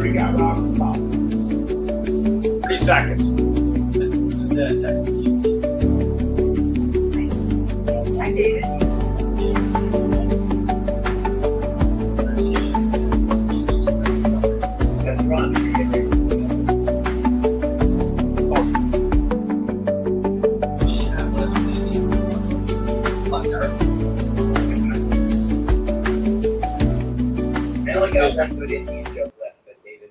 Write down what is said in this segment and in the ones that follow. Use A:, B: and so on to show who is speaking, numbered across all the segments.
A: already got Rob involved.
B: 3 seconds.
C: Hi, David.
A: That's Ron. I only got one good Indian joke left, but David.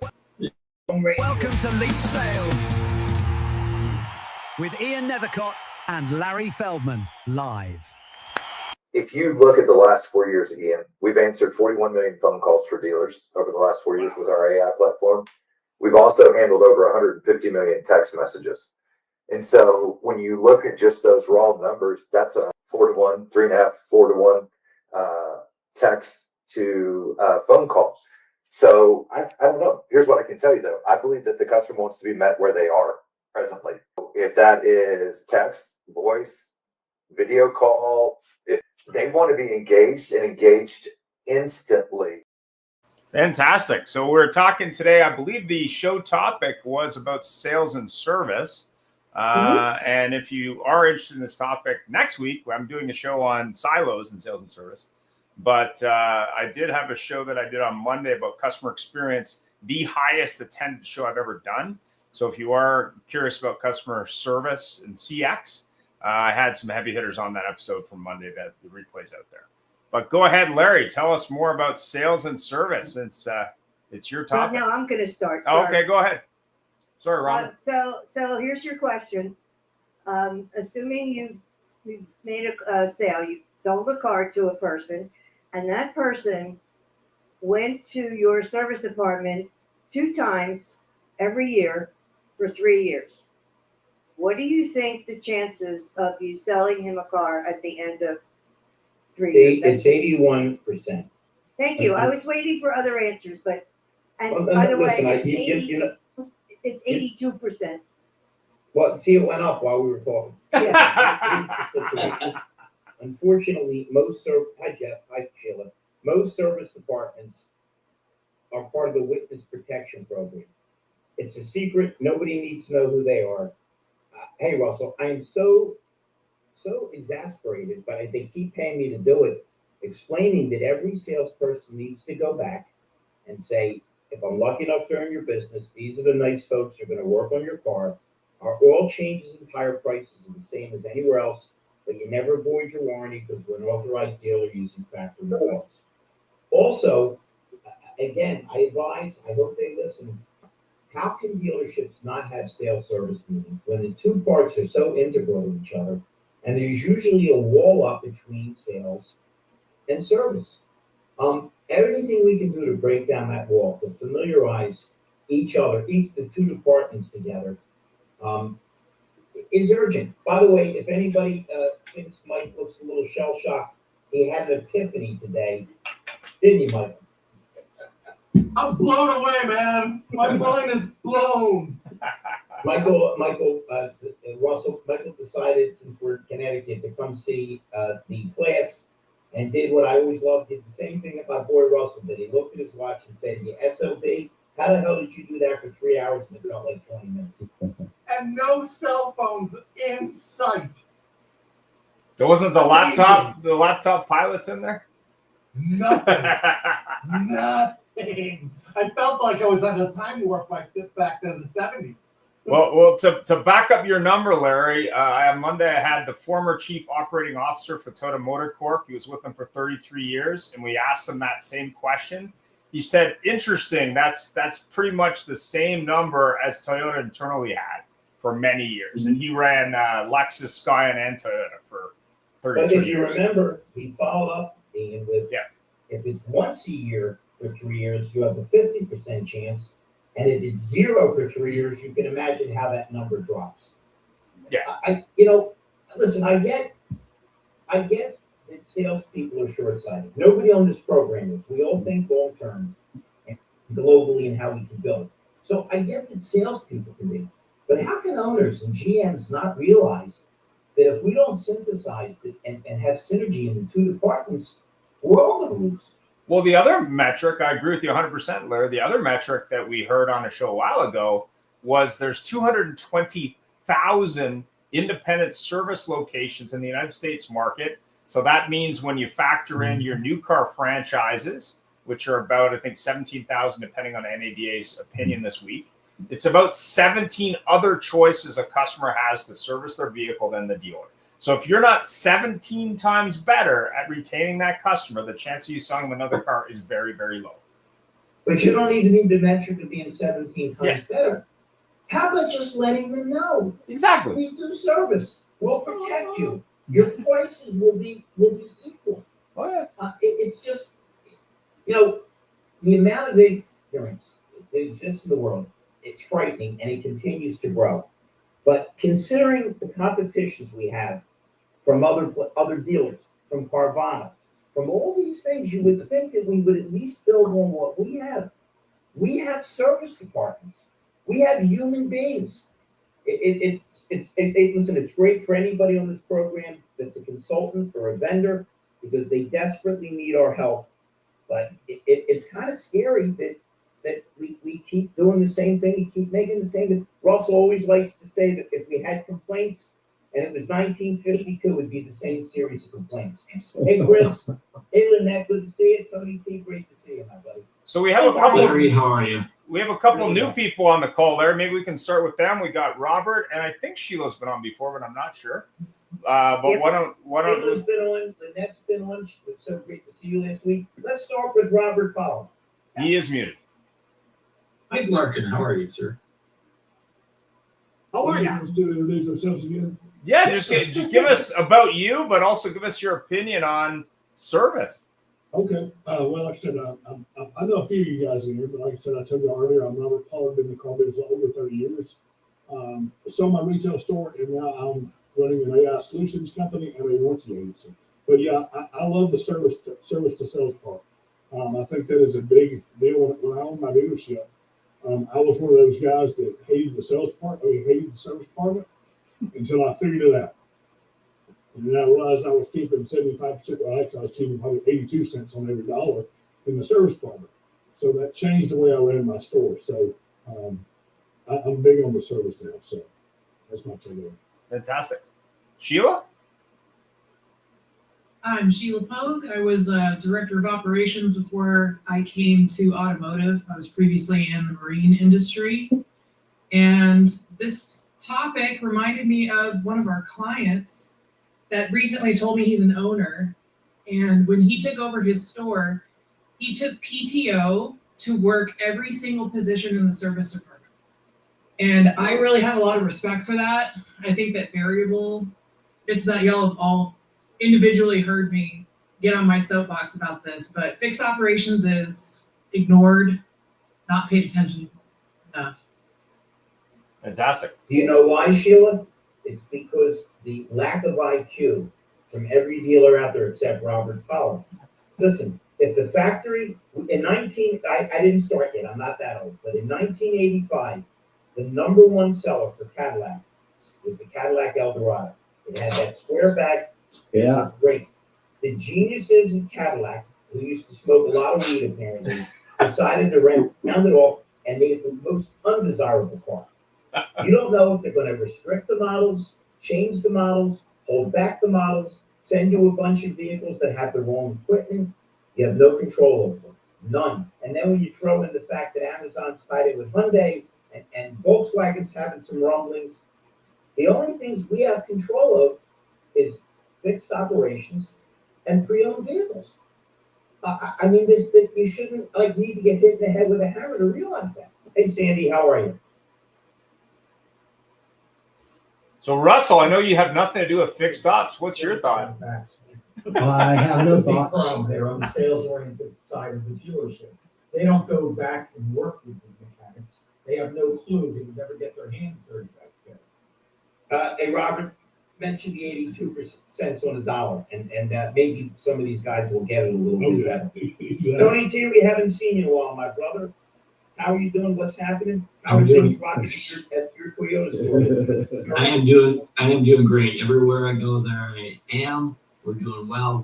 D: Welcome to Leaf Sales with Ian Nethercott and Larry Feldman live.
E: If you look at the last 4 years, Ian, we've answered 41 million phone calls for dealers over the last 4 years with our AI platform. We've also handled over 150 million text messages. And so when you look at just those raw numbers, that's a 4-to-1, 3.5, 4-to-1 text to phone call. So I don't know. Here's what I can tell you, though. I believe that the customer wants to be met where they are presently. If that is text, voice, video call, if they want to be engaged and engaged instantly.
B: Fantastic. So we're talking today, I believe the show topic was about sales and service. And if you are interested in this topic, next week, I'm doing a show on silos in sales and service. But I did have a show that I did on Monday about customer experience, the highest attended show I've ever done. So if you are curious about customer service and CX, I had some heavy hitters on that episode from Monday that the replay's out there. But go ahead, Larry, tell us more about sales and service since it's your topic.
C: Well, no, I'm going to start.
B: Oh, okay, go ahead. Sorry, Ron.
C: So here's your question. Assuming you made a sale, you sold a car to a person, and that person went to your service department 2 times every year for 3 years. What do you think the chances of you selling him a car at the end of 3 years?
F: It's 81%.
C: Thank you. I was waiting for other answers, but
F: Well,
C: by the
F: listen,
C: way, it's 82%.
F: Well, see, it went up while we were talking.
C: Yeah.
F: Unfortunately, hi Jeff, hi Sheila. Most service departments are part of the witness protection program. It's a secret. Nobody needs to know who they are. Hey, Russell, I am so exasperated, but they keep paying me to do it, explaining that every salesperson needs to go back and say, if I'm lucky enough to earn your business, these are the nice folks who are going to work on your car. Our oil changes and tire prices are the same as anywhere else, but you never void your warranty because we're an authorized dealer using factory parts. Also, again, I advise, I hope they listen, how can dealerships not have sales service meetings when the two parts are so integral to each other, and there's usually a wall up between sales and service? Everything we can do to break down that wall, to familiarize the two departments together, is urgent. By the way, if anybody thinks Mike looks a little shell-shocked, he had an epiphany today, didn't you, Mike?
G: I'm blown away, man. My mind is blown.
F: Michael decided, since we're in Connecticut, to come see the class and did what I always loved, did the same thing that my boy Russell did. He looked at his watch and said, "You SOB, how the hell did you do that for 3 hours and it felt like 20 minutes?
G: And no cell phones in sight.
B: There wasn't the laptop pilots in there?
G: Nothing. Nothing. I felt like I was on a time warp back to the 70s.
B: Well, to back up your number, Larry, on Monday I had the former chief operating officer for Toyota Motor Corp. He was with them for 33 years, and we asked him that same question. He said, interesting, that's pretty much the same number as Toyota internally had for many years. And he ran Lexus, Scion, and Toyota for 33 years.
F: But if you remember, he followed up, Ian, with if it's once a year for 3 years, you have a 50% chance. And if it's 0 for 3 years, you can imagine how that number drops.
B: Yeah.
F: Listen, I get that salespeople are short-sighted. Nobody on this program is. We all think long-term and globally and how we can build. So I get that salespeople can be. But how can owners and GMs not realize that if we don't synthesize it and have synergy in the two departments, we're all going to lose?
B: Well, the other metric, I agree with you 100%, Larry. The other metric that we heard on a show a while ago was there's 220,000 independent service locations in the United States market. So that means when you factor in your new car franchises, which are about, I think, 17,000, depending on NADA's opinion this week, it's about 17 other choices a customer has to service their vehicle than the dealer. So if you're not 17 times better at retaining that customer, the chance of you selling them another car is very, very low.
F: But you don't even need the metric of being 17 times better. How about just letting them know?
B: Exactly.
F: We do service. We'll protect you. Your prices will be equal.
B: Oh, yeah.
F: It's just, the amount of ignorance that exists in the world, it's frightening, and it continues to grow. But considering the competitions we have from other dealers, from Carvana, from all these things, you would think that we would at least build on what we have. We have service departments. We have human beings. Listen, it's great for anybody on this program that's a consultant or a vendor because they desperately need our help. But it's kind of scary that we keep doing the same thing, we keep making the same thing. Russell always likes to say that if we had complaints and it was 1952, it would be the same series of complaints. Hey, Chris. Hey, Lynette. Good to see you. Tony T. Great to see you, my buddy.
B: So we have a couple.
H: Larry, how are you?
B: We have a couple new people on the call there. Maybe we can start with them. We got Robert, and I think Sheila's been on before, but I'm not sure. But
C: Yep.
B: why don't
F: Sheila's been on. Lynette's been on. It was so great to see you last week. Let's start with Robert Powell.
B: he is muted.
H: Mike Larkin, how are you, sir?
G: How are you?
I: Let's do introduce ourselves again.
B: Yeah, just give us about you, but also give us your opinion on service.
I: Okay. Well, like I said, I know a few of you guys in here, but like I said, I told you earlier, I'm Robert Pollard, been in the car business over 30 years. Sold my retail store, and now I'm running an AI solutions company and a warranty agency. But yeah, I love the service to sales part. I think that is a big deal when I owned my dealership. I was one of those guys that hated the sales part. Hated the service department until I figured it out. And then I realized I was keeping 75%, well, actually I was keeping probably 82 cents on every dollar in the service department. So that changed the way I ran my store. So I'm big on the service now. So that's my take on it.
B: Fantastic. Sheila?
J: I'm Sheila Pogue. I was a director of operations before I came to automotive. I was previously in the marine industry. And this topic reminded me of one of our clients that recently told me he's an owner. And when he took over his store, he took PTO to work every single position in the service department. And I really have a lot of respect for that. I think that variable, this is that y'all have all individually heard me get on my soapbox about this, but fixed operations is ignored, not paid attention enough.
B: Fantastic.
F: Do you know why, Sheila? It's because the lack of IQ from every dealer out there except Robert Pollard. Listen, if the factory in I didn't start yet, I'm not that old, but in 1985, the number one seller for Cadillac was the Cadillac Eldorado. It had that square back.
K: Yeah.
F: Great. The geniuses in Cadillac, who used to smoke a lot of weed apparently, decided to round it off and made it the most undesirable car. You don't know if they're going to restrict the models, change the models, hold back the models, send you a bunch of vehicles that have the wrong equipment. You have no control over them. None. And then when you throw in the fact that Amazon's tied in with Hyundai and Volkswagen's having some rumblings, the only things we have control of is fixed operations and pre-owned vehicles. I mean, you shouldn't need to get hit in the head with a hammer to realize that. Hey, Sandy, how are you?
B: So, Russell, I know you have nothing to do with fixed ops. What's your thought?
K: I have no thoughts.
L: They're on the sales-oriented side of the dealership. They don't go back and work with the mechanics. They have no clue. They would never get their hands dirty back there.
F: Hey, Robert mentioned the 82 cents on the dollar, and maybe some of these guys will get it a little bit better.
I: Exactly.
F: Tony T, we haven't seen you in a while, my brother. How are you doing? What's happening? How are things rocking at your Toyota store?
H: I am doing great. Everywhere I go, there I am. We're doing well.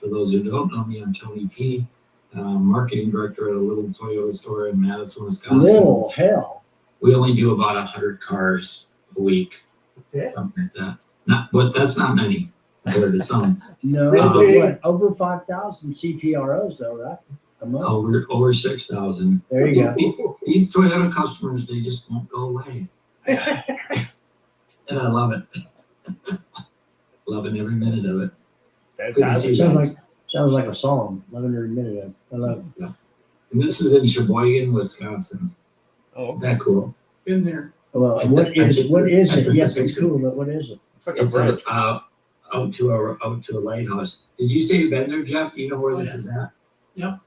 H: For those who don't know me, I'm Tony T. marketing director at a little Toyota store in Madison, Wisconsin.
K: Little hell.
H: We only do about 100 cars a week,
C: That's it.
H: something like that. But that's not many compared to some.
K: No,
C: Really?
K: what, over 5,000 CPROs though, right? A month.
H: Over 6,000.
K: There you go.
H: These Toyota customers, they just won't go away. And I love it. Loving every minute of it. Good to
B: Fantastic.
H: see
K: Sounds
H: that.
K: like a song. 11 every minute of. I love it.
H: And this is in Sheboygan, Wisconsin.
B: Oh,
H: Isn't that cool?
J: Been there.
K: Well,
H: I
K: what
H: took- I
K: is
H: took-
K: what is
H: I
K: it?
H: took
K: Yes,
H: the
K: it's
H: picture.
K: cool, but what is it?
B: it's like a
H: It's
B: bridge.
H: out to a lighthouse. Did you say you've been there, Jeff? You know where this is at?
L: Yep.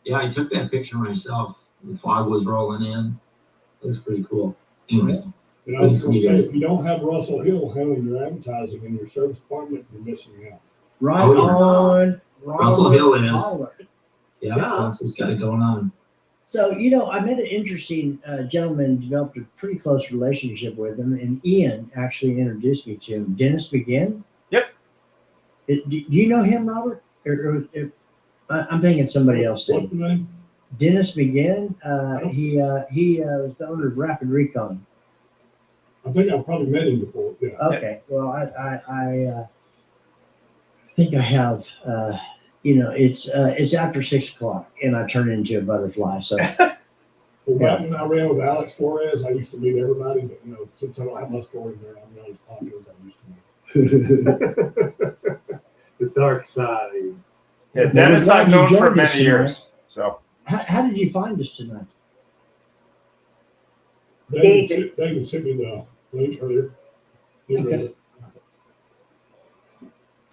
H: Yeah, I took that picture myself. The fog was rolling in. Looks pretty cool. Anyways,
I: And I was
H: Good to see
I: gonna
H: you
I: say,
H: guys.
I: if you don't have Russell Hill handling your advertising in your service department, you're missing out.
K: Right
H: Oh, yeah.
K: on.
H: Russell Hill is.
K: Holler.
H: yeah, Russell's got it going on.
K: So, I met an interesting gentleman, developed a pretty close relationship with him, and Ian actually introduced me to him. Dennis McGinn?
B: Yep.
K: Do you know him, Robert? I'm thinking somebody else.
I: What's the name?
K: Dennis McGinn, he was the owner of Rapid Recon.
I: I think I've probably met him before, yeah.
K: Okay, well, I think I have, it's after 6:00 and I turn into a butterfly, so.
I: Well, back when I ran with Alex Flores, I used to meet everybody, but since I don't have my story there, I'm not as popular as I used to be.
G: The dark side.
B: Yeah,
K: Well,
B: Dennis,
K: we're glad
B: I've
K: you
B: known for
K: joined us
B: many years. So
K: How did you find us tonight?
I: David sent me the link earlier.
K: Okay.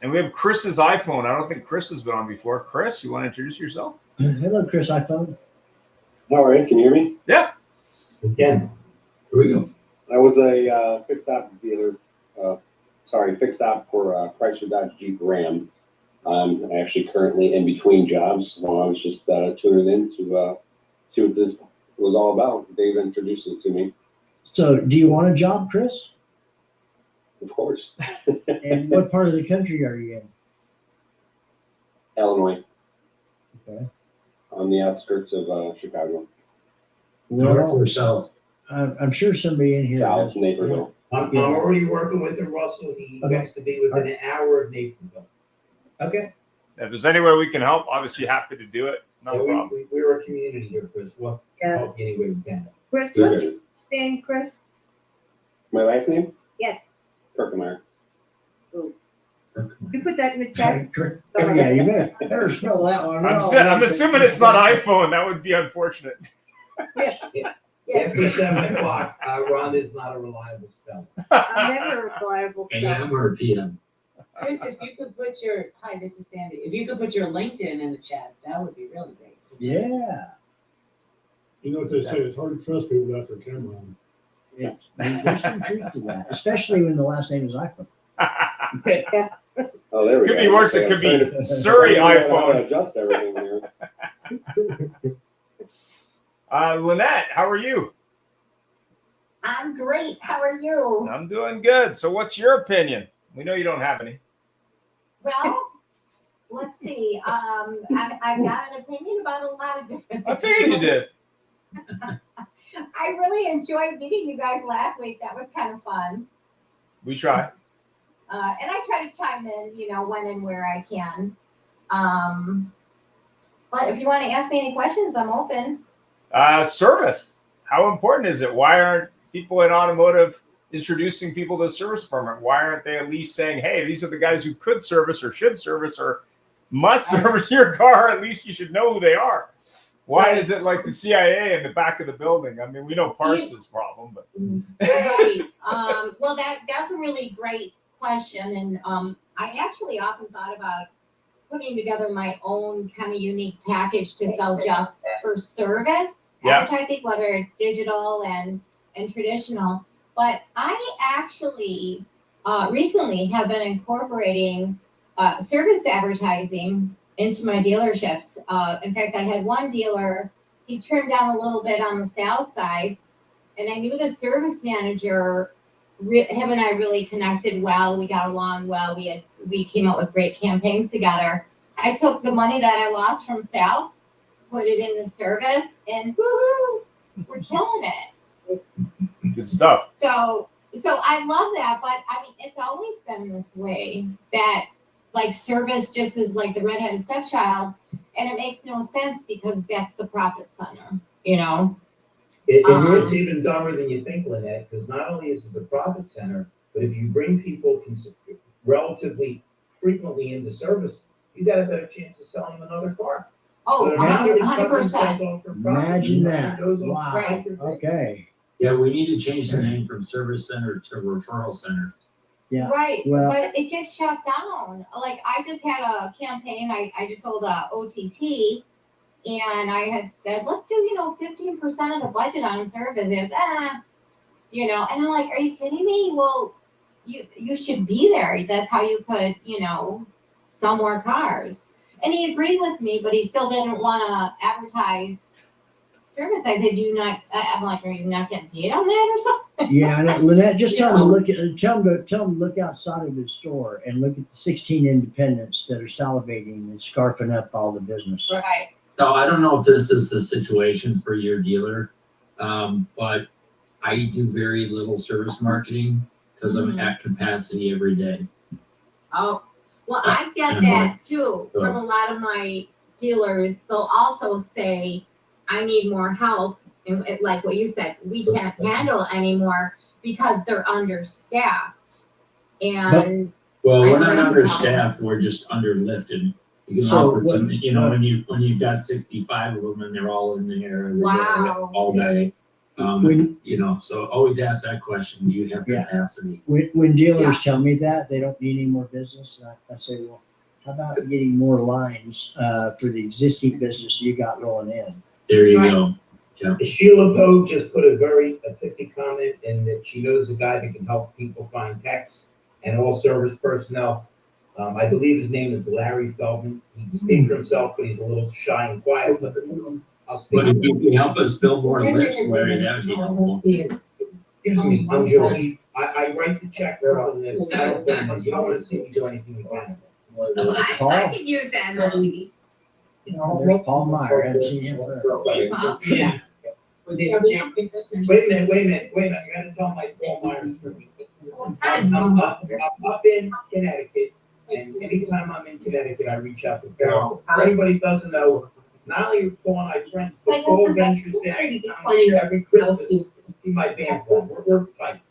B: and we have Chris's iPhone. I don't think Chris has been on before. Chris, you want to introduce yourself?
K: Hello, Chris iPhone.
G: All right, can you hear me?
F: Again,
H: Here we go.
G: I was a fixed op dealer, fixed op for Chrysler Dodge Jeep Ram. I'm actually currently in between jobs. Well, I was just tuning in to see what this was all about. Dave introduced it to me,
K: So, do you want a job, Chris?
G: of course.
K: And what part of the country are you in?
G: Illinois,
K: Okay.
G: on the outskirts of Chicago,
H: North
K: Well,
H: or south?
K: I'm sure somebody in here.
G: South
K: has-
G: Naperville.
F: I'm already working with him, Russell. He
K: Okay.
F: wants to be within an hour of Naperville.
K: Okay.
B: If there's any way we can help, obviously happy to do it. No
F: Yeah,
B: problem.
F: we're a community here, Chris. We'll
C: Yeah.
F: help you any way we can.
C: Chris, what's your name, Chris?
G: My last name?
C: Yes.
G: Perkemeyer.
C: You put that in the chat.
K: Oh, yeah, you better spell that one.
B: I'm assuming it's not iPhone. That would be unfortunate.
F: After 7 o'clock, Ron is not a reliable speller.
C: I'm never a reliable stuff.
H: AM or PM?
M: Chris, if you could put your, hi, this is Sandy. If you could put your LinkedIn in the chat, that would be really great.
K: Yeah.
I: You know what they say, it's hard to trust people without their camera on.
K: There's some truth to that, especially when the last name is iPhone.
G: Oh, there we
B: Could
G: go.
B: be worse. It
G: Okay,
B: could
G: I'm trying
B: be
G: to-
B: Surrey
G: I'm trying to
B: iPhone.
G: Adjust everything here.
B: Lynette, how are you?
N: I'm great. How are you?
B: I'm doing good. So, what's your opinion? We know you don't have any.
N: Well, let's see. I've got an opinion about a lot of different
B: I
N: things.
B: figured you did.
N: I really enjoyed meeting you guys last week. That was kind of fun.
B: We try.
N: And I try to chime in, when and where I can. But if you want to ask me any questions, I'm open.
B: Service. How important is it? Why aren't people in automotive introducing people to the service department? Why aren't they at least saying, hey, these are the guys who could service or should service or must service your car? At least you should know who they are. Why is it like the CIA in the back of the building? I mean, we know parts is a problem, but
N: Right. Well, that's a really great question. And I actually often thought about putting together my own kind of unique package to sell just for service advertising, whether it's digital and traditional. But I actually recently have been incorporating service advertising into my dealerships. In fact, I had one dealer, he trimmed down a little bit on the sales side, and I knew the service manager, him and I really connected well. We got along well. We came up with great campaigns together. I took the money that I lost from sales put it into service, and woohoo, we're killing it.
B: Good stuff.
N: So I love that, but I mean, it's always been this way that like service just is like the redheaded stepchild, and it makes no sense because that's the profit center, you know?
F: It's even dumber than you think, Lynette, because not only is it the profit center, but if you bring people relatively frequently into service, you got a better chance of selling another car.
N: Oh,
F: So they're not only
N: 100%.
F: cutting themselves off for profit,
K: Imagine
F: but
K: that.
F: it goes off
K: Wow.
N: Right.
K: Okay.
H: Yeah, we need to change the name from service center to referral center.
K: Yeah.
N: Right,
K: Well-
N: but it gets shut down. Like I just had a campaign, I just sold a OTT, and I had said, let's do, 15% of the budget on services. And I'm like, are you kidding me? Well, you should be there. That's how you could, sell more cars. And he agreed with me, but he still didn't want to advertise service. I said, I'm like, are you not getting paid on that or something?
K: Yeah, and Lynette, just tell
N: Yeah.
K: them tell them to look outside of his store and look at the 16 independents that are salivating and scarfing up all the business.
N: Right.
H: So I don't know if this is the situation for your dealer, but I do very little service marketing because I'm at capacity every day.
N: Oh, well, I get that too from a lot of my dealers. They'll also say, I need more help. And like what you said, we can't handle anymore because they're understaffed. And
H: Well, we're
N: I'm
H: not
N: ready to
H: understaffed, we're just underlifted. You can
K: So
H: offer
K: what-
H: some, when you've got 65 of them and they're all in there every day,
N: Wow.
H: all day.
K: When-
H: So always ask that question, do you have
K: Yeah.
H: capacity?
K: When dealers tell me that they don't need any more business, I say, well, how about getting more lines for the existing business you got rolling in?
H: There you
N: Right.
H: go. Yeah.
F: Sheila Pogue just put a very pithy comment in that she knows a guy that can help people find techs and all service personnel. I believe his name is Larry Feldman. He speaks for himself, but he's a little shy and quiet. But I'll speak.
H: But if you can help us build more lifts, Larry, that would be helpful.
F: Excuse me, I'm Jewish. I write the check for the lifts. I don't put money. I want to see you do anything you can.
N: I could use that money.
K: There's Paul Meyer, I haven't seen him forever.
F: Yeah. Wait a minute. You gotta tell my Paul Myers story. I'm up in Connecticut, and anytime I'm in Connecticut, I reach out to Paul. For anybody who doesn't know, not only are Paul and I friends, but Paul ventures down every Christmas to my band club. We're tight.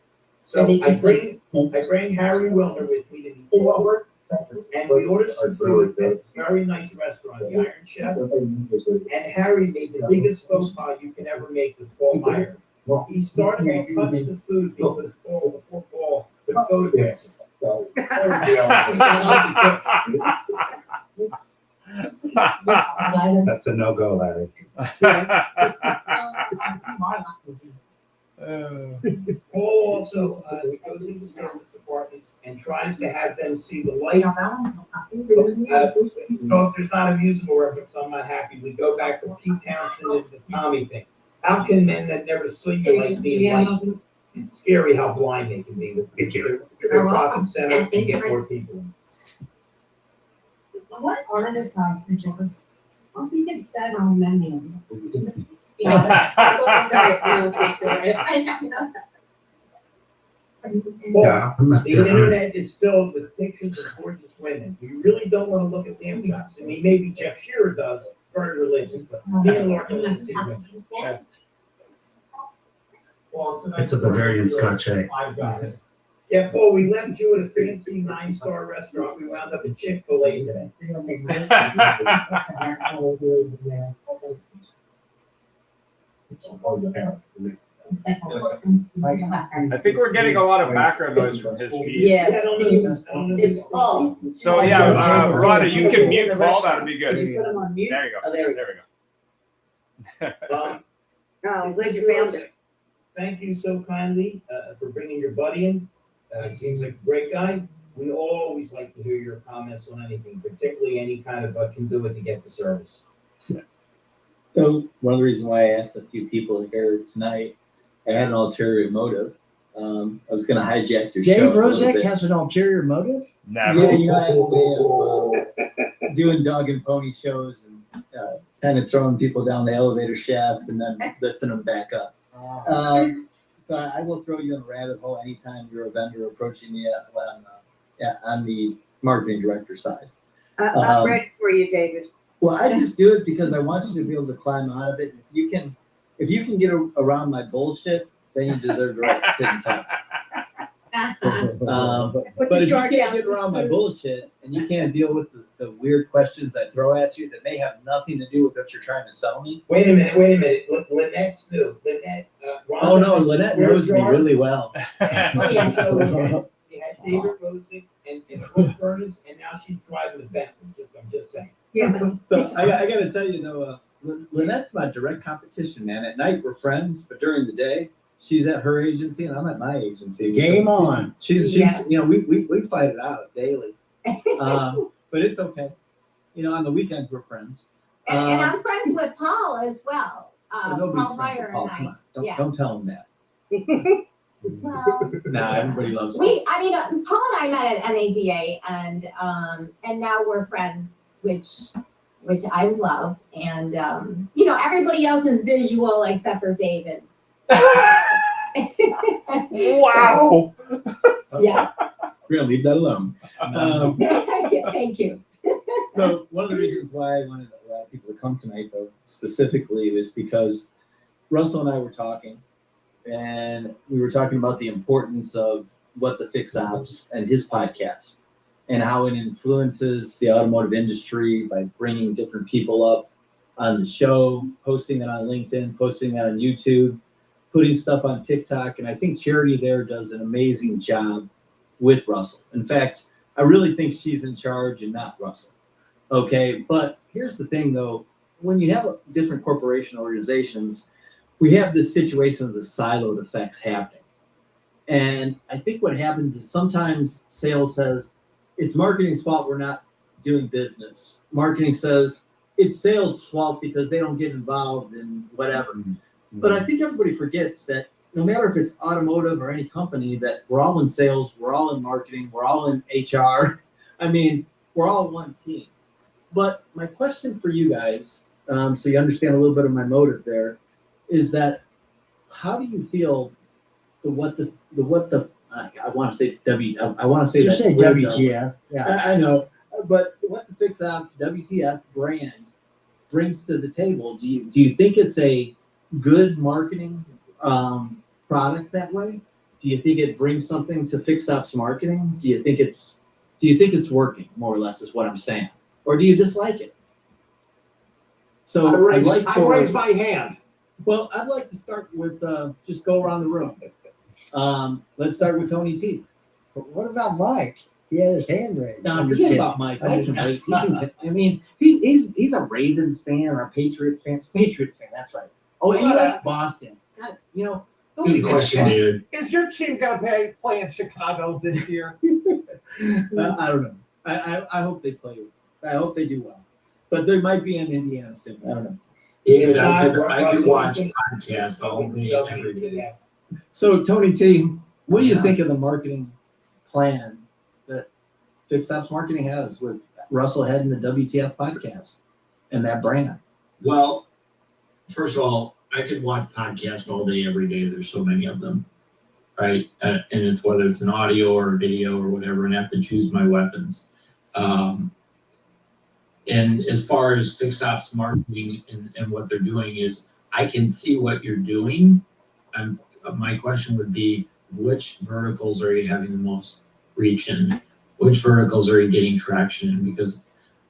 F: So I bring Harry Wilner with me to meet Paul. And we ordered some food at this very nice restaurant, the Iron Chef. And Harry made the biggest faux pas you can ever make with Paul Meyer. He started to touch the food because before Paul could photograph
O: That's a no-go, Larry.
F: Paul also goes into service departments and tries to have them see the light. So if there's not a musical reference, I'm not happy. We go back to Pete Townsend and the Tommy thing. How can men that never saw you like me like? It's scary how blind they can be with their profit center and get more people.
P: What are the size pictures? I think it said on the menu.
F: Well, the internet is filled with pictures of gorgeous women. We really don't want to look at lamb chops. I mean, maybe Jeff Shearer does, very religious, but me and Laura don't see women.
O: It's a Bavarian Scotch egg.
L: Five guys.
F: Yeah, Paul, we left you at a fancy 9-star restaurant. We wound up at Chick-fil-A today.
B: I think we're getting a lot of background noise from his feed.
M: Yeah.
F: I don't know.
M: It's Paul.
B: So yeah, Rhonda, you can mute Paul. That'd be good.
M: Can you put him on mute?
B: There you go.
M: Oh, there we go.
B: There we go.
C: Oh, I'm glad you found it.
F: Thank you so kindly for bringing your buddy in. Seems like a great guy. We always like to hear your comments on anything, particularly any kind of conduit to get the service.
Q: So one of the reasons why I asked a few people here tonight, I had an ulterior motive. I was going to hijack your show.
K: Dave
Q: for a little
K: Rozek
Q: bit.
K: has an ulterior motive?
B: Never.
Q: Yeah, I have a way of doing dog and pony shows and kind of throwing people down the elevator shaft and then lifting them back up. So I will throw you in the rabbit hole anytime you're a vendor approaching me on the marketing director side.
C: I'm ready for you, David.
Q: Well, I just do it because I want you to be able to climb out of it. If you can get around my bullshit, then you deserve the right to sit and talk. But if you can't get around my bullshit and you can't deal with the weird questions I throw at you that may have nothing to do with what you're trying to sell me.
F: Wait a minute. Lynette's new. Lynette.
Q: Oh no, Lynette knows me really well.
F: You had David Rosick and Cliff Furness, and now she's driving the Bentley. I'm just saying.
C: Yeah.
Q: So I got to tell you though, Lynette's my direct competition, man. At night we're friends, but during the day she's at her agency and I'm at my agency.
K: Game on.
Q: She's you know, we fight it out daily. But it's okay. You know, on the weekends we're friends.
N: And I'm friends with Paul as well. Paul Meyer and I.
Q: Come. Don't tell him that.
N: Well,
Q: Nah, everybody loves him.
N: Paul and I met at NADA, and now we're friends, which I love, and everybody else is visual except for David.
B: Wow.
N: Yeah.
Q: We're gonna leave that alone.
N: Thank you.
Q: So one of the reasons why I wanted a lot of people to come tonight, though, specifically, is because Russell and I were talking, and we were talking about the importance of what the Fix Ops and his podcast, and how it influences the automotive industry by bringing different people up on the show, posting it on LinkedIn, posting it on YouTube, putting stuff on TikTok. And I think Charity there does an amazing job with Russell. In fact, I really think she's in charge and not Russell. Okay, but here's the thing though, when you have different corporation organizations, we have this situation of the siloed effects happening. And I think what happens is sometimes sales says, it's marketing's fault we're not doing business. Marketing says, it's sales' fault because they don't get involved in whatever. But I think everybody forgets that no matter if it's automotive or any company, that we're all in sales, we're all in marketing, we're all in HR. I mean, we're all one team. But my question for you guys, so you understand a little bit of my motive there, is that how do you feel I want to say I want to say
K: Just say WTF. Yeah.
Q: I know, but what the Fix Ops WTF brand brings to the table, do you think it's a good marketing product that way? Do you think it brings something to Fix Ops marketing? Do you think it's working, more or less, is what I'm saying, or do you dislike it? So
L: I raise my hand.
Q: Well, I'd like to start with just go around the room. Let's start with Tony T.
K: But what about Mike? He had his hand raised.
Q: No, forget about Mike. I mean, he's a Ravens fan or a Patriots fan. Patriots fan, that's right. Oh, and he likes Boston. God,
H: Good question, dude.
L: Is your team gonna play in Chicago this year?
Q: I don't know. I hope they play. I hope they do well. But they might be in Indiana soon. I don't know.
H: David, I could watch podcasts all day, every day.
Q: So, Tony T, what do you think of the marketing plan that Fix Ops Marketing has with Russell heading the WTF podcast and that brand?
H: Well, first of all, I could watch podcasts all day, every day. There's so many of them, right? And it's whether it's an audio or a video or whatever, and I have to choose my weapons. And as far as Fix Ops Marketing and what they're doing is, I can see what you're doing. My question would be, which verticals are you having the most reach in? Which verticals are you getting traction in? Because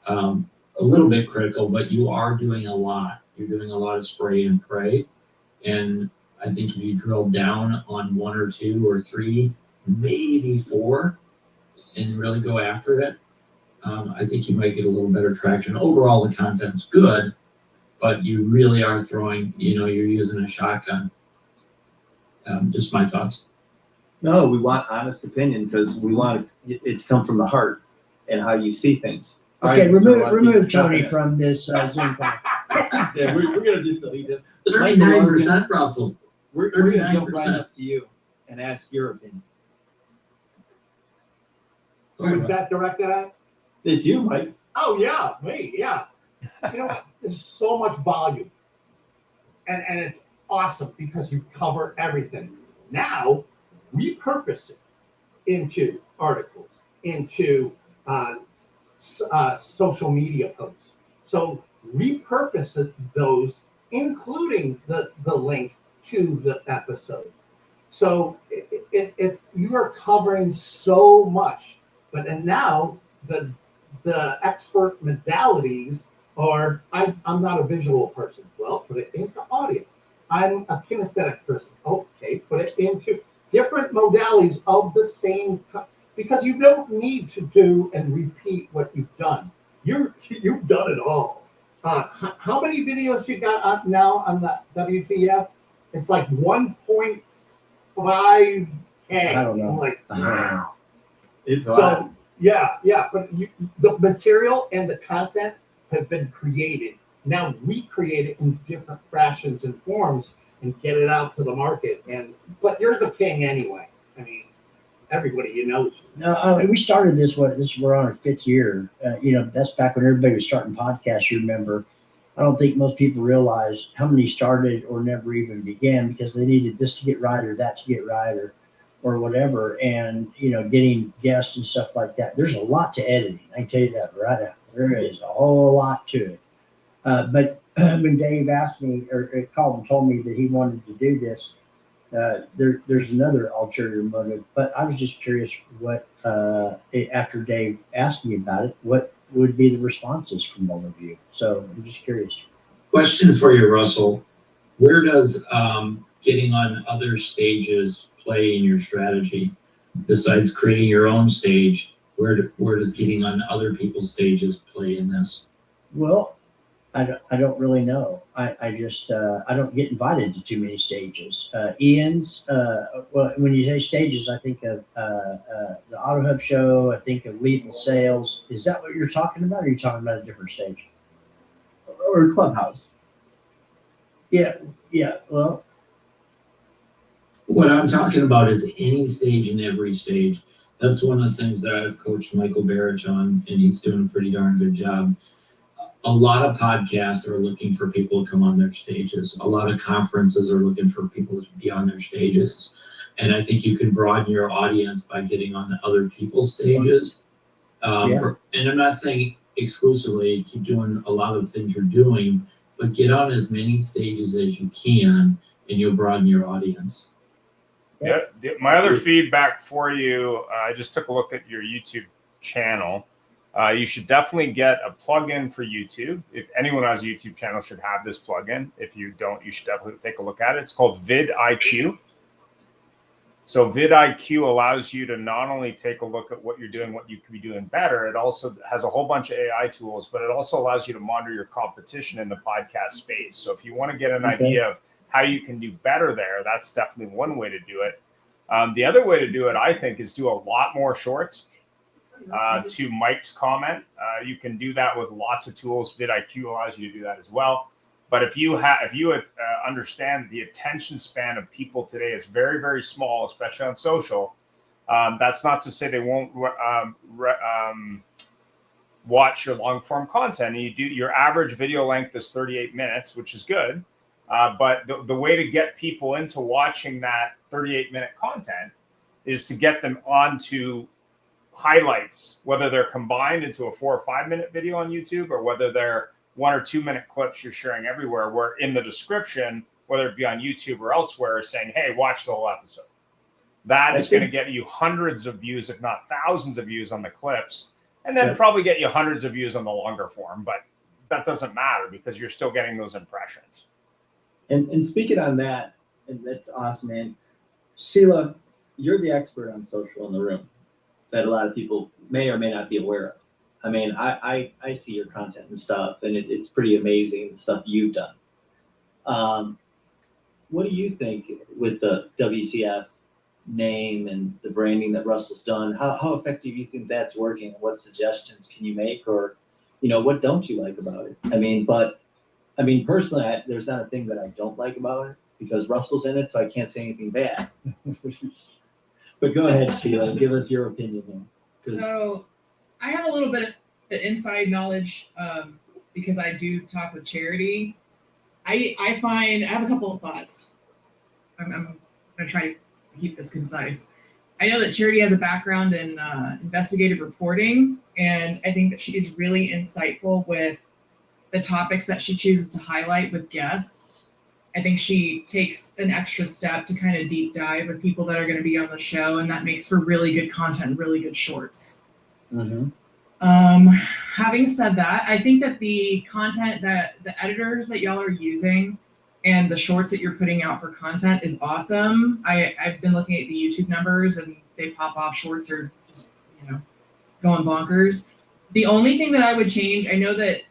H: a little bit critical, but you are doing a lot. You're doing a lot of spray and pray. And I think if you drill down on 1 or 2 or 3, maybe 4, and really go after it, I think you might get a little better traction. Overall, the content's good, but you really are throwing, you're using a shotgun. Just my thoughts.
Q: No, we want honest opinion because we want it to come from the heart and how you see things.
K: Okay, remove Tony from this Zoom call.
Q: Yeah, we're gonna just delete it.
H: 39%, Russell.
Q: We're gonna jump right up to you and ask your opinion.
L: Who's that directed at?
Q: It's you, Mike.
L: Oh, yeah, me, yeah. You know, there's so much volume. And it's awesome because you cover everything. Now, repurpose it into articles, into social media posts. So repurpose those, including the link to the episode. So if you are covering so much, and now the expert modalities are, I'm not a visual person. Well, put it into audio. I'm a kinesthetic person. Okay, put it into different modalities of the same, because you don't need to do and repeat what you've done. You've done it all. How many videos you got now on the WTF? It's like 1.5K.
K: I don't know.
L: I'm like, wow.
Q: It's a
L: So
Q: lot.
L: yeah, but the material and the content have been created. Now recreate it in different fashions and forms and get it out to the market. But you're the king anyway. I mean, everybody knows you.
K: No, we started we're on our 5th year. That's back when everybody was starting podcasts. You remember, I don't think most people realize how many started or never even began because they needed this to get right or that to get right or whatever. And, getting guests and stuff like that. There's a lot to editing. I can tell you that right now. There is a whole lot to it. But when Dave asked me or called and told me that he wanted to do this, there's another ulterior motive. But I was just curious what, after Dave asked me about it, what would be the responses from all of you. So I'm just curious.
H: Question for you, Russell. Where does getting on other stages play in your strategy? Besides creating your own stage, where does getting on other people's stages play in this?
K: Well, I don't really know. I just I don't get invited to too many stages. Ian's, well, when you say stages, I think of the Auto Hub show. I think of Lethal Sales. Is that what you're talking about? Or are you talking about a different stage?
Q: Or Clubhouse?
K: Yeah. Well,
H: What I'm talking about is any stage and every stage. That's one of the things that I've coached Michael Barrich on, and he's doing a pretty darn good job. A lot of podcasts are looking for people to come on their stages. A lot of conferences are looking for people to be on their stages. And I think you can broaden your audience by getting on other people's stages. And I'm not saying exclusively keep doing a lot of the things you're doing, but get on as many stages as you can, and you'll broaden your audience.
B: Yeah. My other feedback for you, I just took a look at your YouTube channel. You should definitely get a plugin for YouTube. If anyone has a YouTube channel should have this plugin. If you don't, you should definitely take a look at it. It's called vidIQ. So vidIQ allows you to not only take a look at what you're doing, what you could be doing better, it also has a whole bunch of AI tools, but it also allows you to monitor your competition in the podcast space. So if you want to get an idea of how you can do better there, that's definitely one way to do it. The other way to do it, I think, is do a lot more shorts. To Mike's comment, you can do that with lots of tools. vidIQ allows you to do that as well. But if you understand the attention span of people today is very, very small, especially on social, that's not to say they won't watch your long form content. And your average video length is 38 minutes, which is good. But the way to get people into watching that 38-minute content is to get them onto highlights, whether they're combined into a 4 or 5 minute video on YouTube or whether they're 1 or 2 minute clips you're sharing everywhere, where in the description, whether it be on YouTube or elsewhere, is saying, hey, watch the whole episode. That is going to get you hundreds of views, if not thousands of views on the clips, and then probably get you hundreds of views on the longer form. But that doesn't matter because you're still getting those impressions.
Q: And speaking on that, and that's awesome, man. Sheila, you're the expert on social in the room that a lot of people may or may not be aware of. I mean, I see your content and stuff, and it's pretty amazing, the stuff you've done. What do you think with the WCF name and the branding that Russell's done? How effective do you think that's working? What suggestions can you make, or, what don't you like about it? I mean, personally, there's not a thing that I don't like about it because Russell's in it, so I can't say anything bad. But go ahead, Sheila, give us your opinion.
J: So I have a little bit of inside knowledge because I do talk with Charity. I find I have a couple of thoughts. I'm gonna try to keep this concise. I know that Charity has a background in investigative reporting, and I think that she's really insightful with the topics that she chooses to highlight with guests. I think she takes an extra step to kind of deep dive with people that are going to be on the show, and that makes for really good content, really good shorts.
K: Mm-hmm.
J: Having said that, I think that the content that the editors that y'all are using and the shorts that you're putting out for content is awesome. I've been looking at the YouTube numbers, and they pop off. Shorts are just, going bonkers. The only thing that I would change, I know that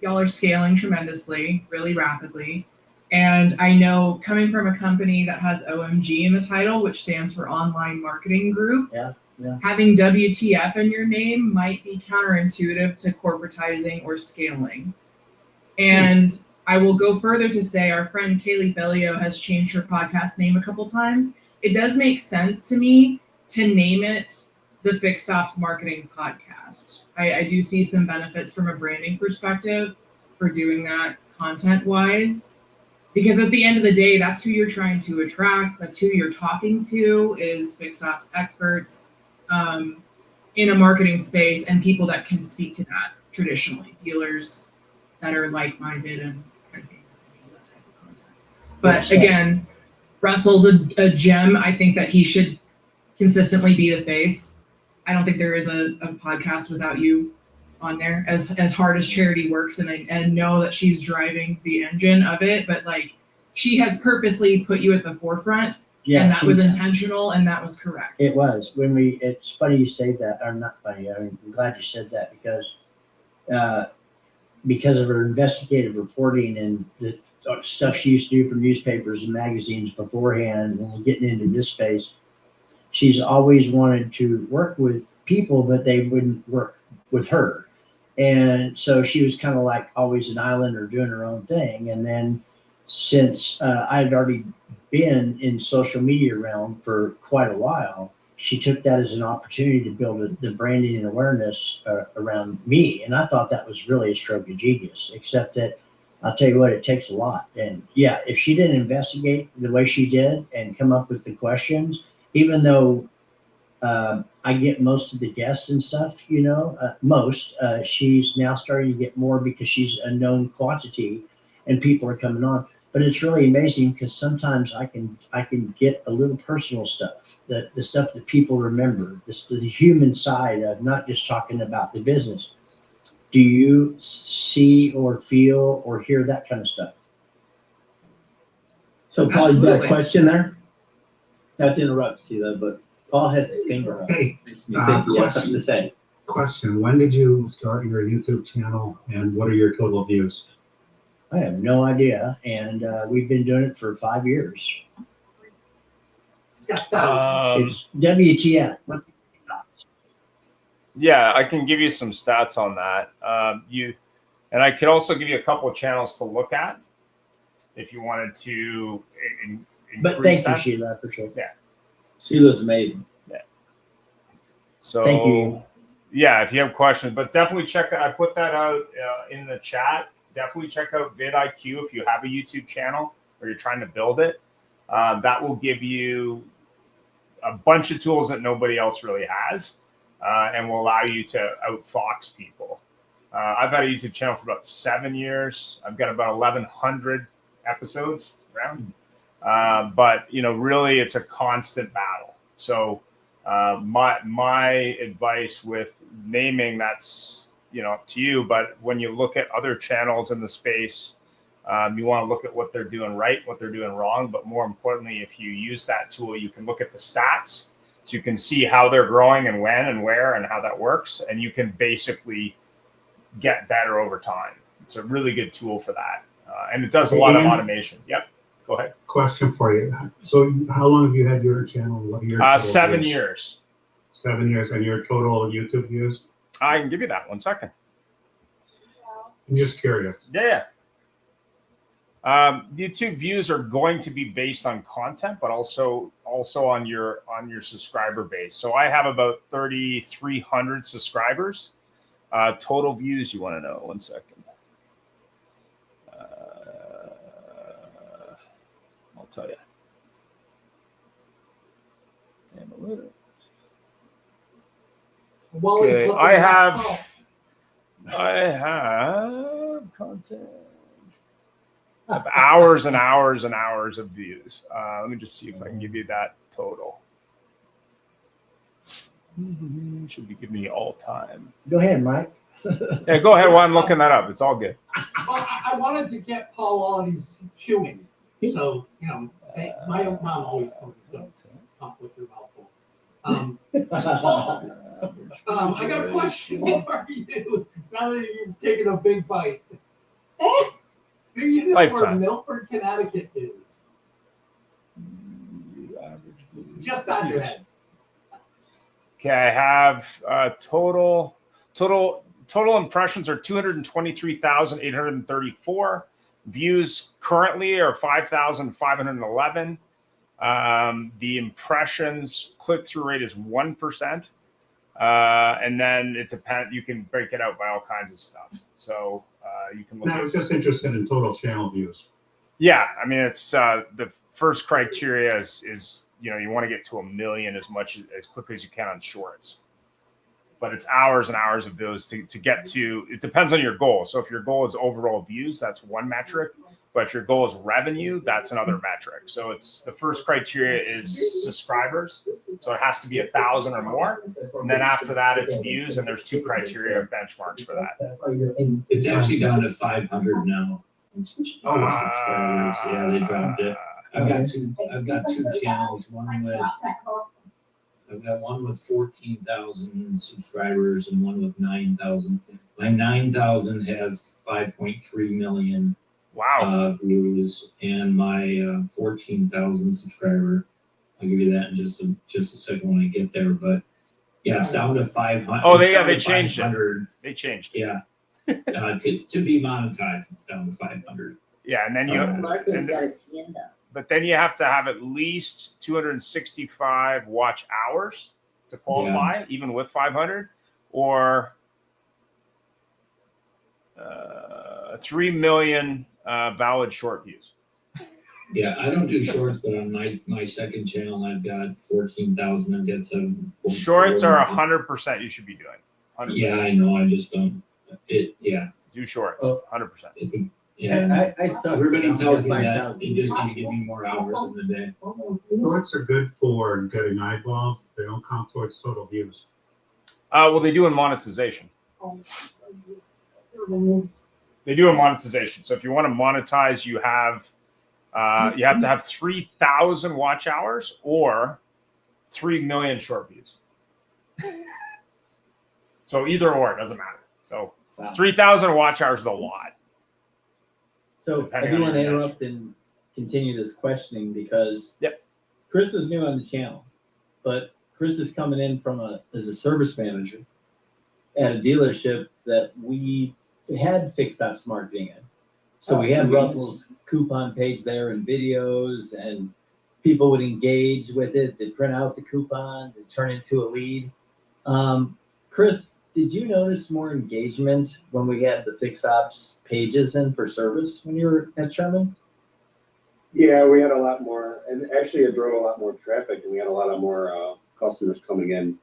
J: y'all are scaling tremendously, really rapidly. And I know coming from a company that has OMG in the title, which stands for Online Marketing Group, having WTF in your name might be counterintuitive to corporatizing or scaling. And I will go further to say our friend Kaylee Fellio has changed her podcast name a couple times. It does make sense to me to name it the Fixed Ops Marketing Podcast. I do see some benefits from a branding perspective for doing that content-wise. Because at the end of the day, that's who you're trying to attract. That's who you're talking to, is fixed ops experts in a marketing space, and people that can speak to that traditionally, dealers that are like-minded and kind of paying attention to that type of content. But again, Russell's a gem. I think that he should consistently be the face. I don't think there is a podcast without you on there, as hard as Charity works, and I know that she's driving the engine of it, but like, she has purposely put you at the forefront, and that was intentional, and that was correct.
K: It was. It's funny you say that, or not funny, I'm glad you said that, because of her investigative reporting and the stuff she used to do for newspapers and magazines beforehand, and then getting into this space, she's always wanted to work with people, but they wouldn't work with her. And so she was kind of like always an islander doing her own thing. And then since I had already been in social media realm for quite a while, she took that as an opportunity to build the branding and awareness around me. And I thought that was really a stroke of genius, except that I'll tell you what, it takes a lot. And yeah, if she didn't investigate the way she did and come up with the questions, even though I get most of the guests and stuff, she's now starting to get more because she's a known quantity and people are coming on. But it's really amazing because sometimes I can get a little personal stuff, the stuff that people remember, the human side of not just talking about the business. Do you see or feel or hear that kind of stuff?
Q: So Paul, you got a question there? Not to interrupt, Sheila, but Paul has his finger up.
O: Hey,
Q: Makes me think he has something to say.
O: question. When did you start your YouTube channel and what are your total views?
K: I have no idea. And we've been doing it for 5 years. It's WTF.
B: Yeah, I can give you some stats on that. And I could also give you a couple of channels to look at if you wanted to
K: But thank you, Sheila, for sure.
B: Yeah.
Q: Sheila's amazing.
B: Yeah. So
K: thank you.
B: Yeah, if you have questions, but definitely check. I put that out in the chat. Definitely check out vidIQ if you have a YouTube channel or you're trying to build it. That will give you a bunch of tools that nobody else really has, and will allow you to outfox people. I've had a YouTube channel for about 7 years. I've got about 1,100 episodes around. But really, it's a constant battle. So my advice with naming, that's up to you. But when you look at other channels in the space, you want to look at what they're doing right, what they're doing wrong. But more importantly, if you use that tool, you can look at the stats, so you can see how they're growing and when and where and how that works, and you can basically get better over time. It's a really good tool for that, and it does a lot of automation. Yep. Go ahead.
O: Question for you. So how long have you had your channel? What are your
B: 7 years.
O: 7 years. And your total YouTube views?
B: I can give you that. 1 second.
O: I'm just curious.
B: Yeah. YouTube views are going to be based on content, but also on your subscriber base. So I have about 3,300 subscribers. Total views, you want to know? 1 second. tell you. Analytics.
L: While he's
B: Okay,
L: looking
B: I
L: that up,
B: have content. I have hours and hours and hours of views. Let me just see if I can give you that total. Should be giving me all time.
K: Go ahead, Mike.
B: Yeah, go ahead while I'm looking that up. It's all good.
L: well, I wanted to get Paul while he's chewing. So, my mom always told me to talk with your mouth full. Paul, I got a question for you. Now that you've taken a big bite. Do you know where
B: Lifetime.
L: Milford, Connecticut is? Just on your head.
B: Okay, I have total impressions are 223,834. Views currently are 5,511. The impressions click-through rate is 1%. And then it depends. You can break it out by all kinds of stuff. So you can look
O: I was just interested in total channel views.
B: Yeah, I mean, it's the first criteria is you want to get to 1 million as quickly as you can on shorts. But it's hours and hours of those to get to. It depends on your goal. So if your goal is overall views, that's one metric. But if your goal is revenue, that's another metric. So it's the first criteria is subscribers. So it has to be 1,000 or more. And then after that, it's views. And there's 2 criteria of benchmarks for that.
H: It's actually down to 500 now. Subscribers. Yeah, they dropped it. I've got two channels. I've got one with 14,000 subscribers and one with 9,000. My 9,000 has 5.3 million views, and my 14,000 subscriber. I'll give you that in just a second when I get there. But yeah, it's down to 500.
B: Oh, they changed it. They changed it.
H: Yeah. To be monetized, it's down to 500.
B: Yeah, and then but then you have to have at least 265 watch hours to qualify, even with 500, or 3 million valid short views.
H: Yeah, I don't do shorts, but on my second channel, I've got 14,000. I've got 7.
B: Shorts are 100% you should be doing. 100%.
H: Yeah, I know. I just don't.
B: Do shorts. 100%.
H: Yeah,
Q: I saw
H: everybody tells me that you just need to give me more hours in the day.
O: Shorts are good for getting eyeballs. They don't count towards total views.
B: Well, they do in monetization. They do a monetization. So if you want to monetize, you have to have 3,000 watch hours or 3 million short views. So either or, it doesn't matter. So 3,000 watch hours is a lot.
Q: So I do want to interrupt and continue this questioning because Chris was new on the channel, but Chris is coming in as a service manager at a dealership that we had Fixed Ops marketing in. So we had Russell's coupon page there and videos, and people would engage with it. They'd print out the coupon, they'd turn into a lead. Chris, did you notice more engagement when we had the Fixed Ops pages in for service when you were at Sherman?
G: Yeah, we had a lot more, and actually it drove a lot more traffic, and we had a lot of more customers coming in.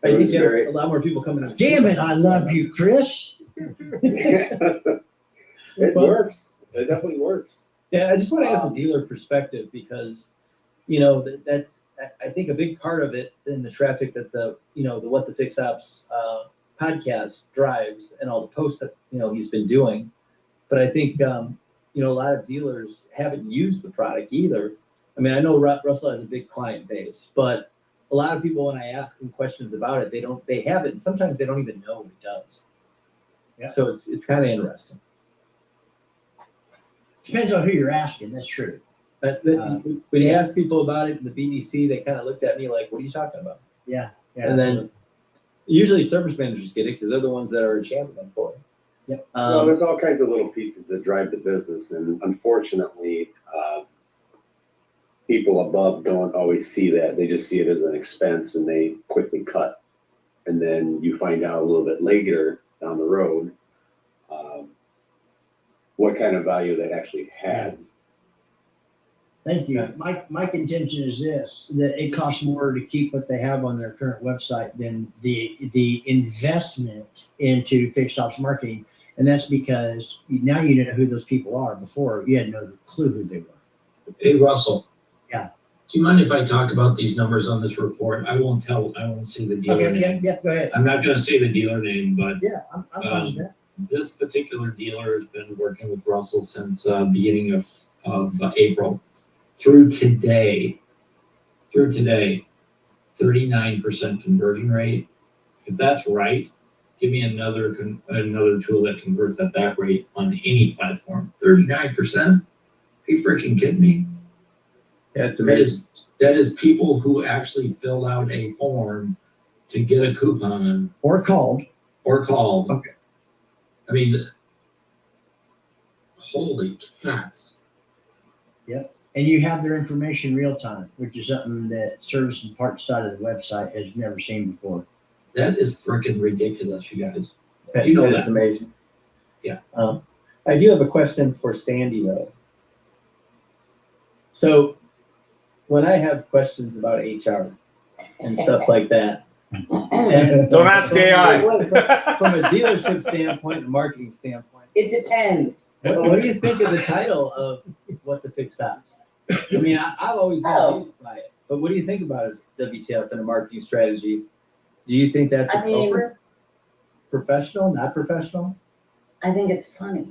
Q: I think you had a lot more people coming in.
K: Damn it, I love you, Chris.
G: It works. It definitely works.
Q: Yeah, I just want to ask the dealer perspective because, that's I think a big part of it in the traffic that the What the Fix Ops podcast drives and all the posts that he's been doing. But I think a lot of dealers haven't used the product either. I mean, I know Russell has a big client base, but a lot of people, when I ask them questions about it, they have it, and sometimes they don't even know what it does. Yeah. So it's kind of interesting.
K: Depends on who you're asking. That's true.
Q: When you ask people about it in the BDC, they kind of looked at me like, "What are you talking about?"
K: Yeah.
Q: And then usually service managers get it because they're the ones that are championing for it.
K: Yep.
G: Well, there's all kinds of little pieces that drive the business, and unfortunately, people above don't always see that. They just see it as an expense, and they quickly cut. And then you find out a little bit later down the road what kind of value that actually had.
K: Thank you.
Q: Yeah.
K: My contention is this, that it costs more to keep what they have on their current website than the investment into fixed ops marketing. And that's because now you know who those people are. Before, you had no clue who they were.
H: Hey, Russell.
K: Yeah.
H: Do you mind if I talk about these numbers on this report? I won't say the dealer
K: Okay,
H: name.
K: yeah, go ahead.
H: I'm not gonna say the dealer name, but
K: Yeah, I'm fine with that.
H: this particular dealer has been working with Russell since beginning of April. Through today, 39% conversion rate. If that's right, give me another tool that converts at that rate on any platform. 39%? Are you freaking kidding me?
Q: That's amazing.
H: That is people who actually filled out a form to get a coupon
K: Or called.
H: Okay. I mean, holy cats.
K: Yep. And you have their information real time, which is something that service and parts side of the website has never seen before.
H: That is freaking ridiculous, you guys.
Q: That,
H: You know
Q: that
H: that.
Q: is amazing.
H: Yeah.
Q: I do have a question for Sandy though. So when I have questions about HR and stuff like that, and
B: Don't ask AI.
Q: From a dealership standpoint, a marketing standpoint,
M: It depends.
Q: what do you think of the title of What the Fix Ops? I mean, I've always been amused by it, but what do you think about as WTF and a marketing strategy? Do you think that's
M: I mean-
Q: appropriate? Professional, not professional?
M: I think it's funny.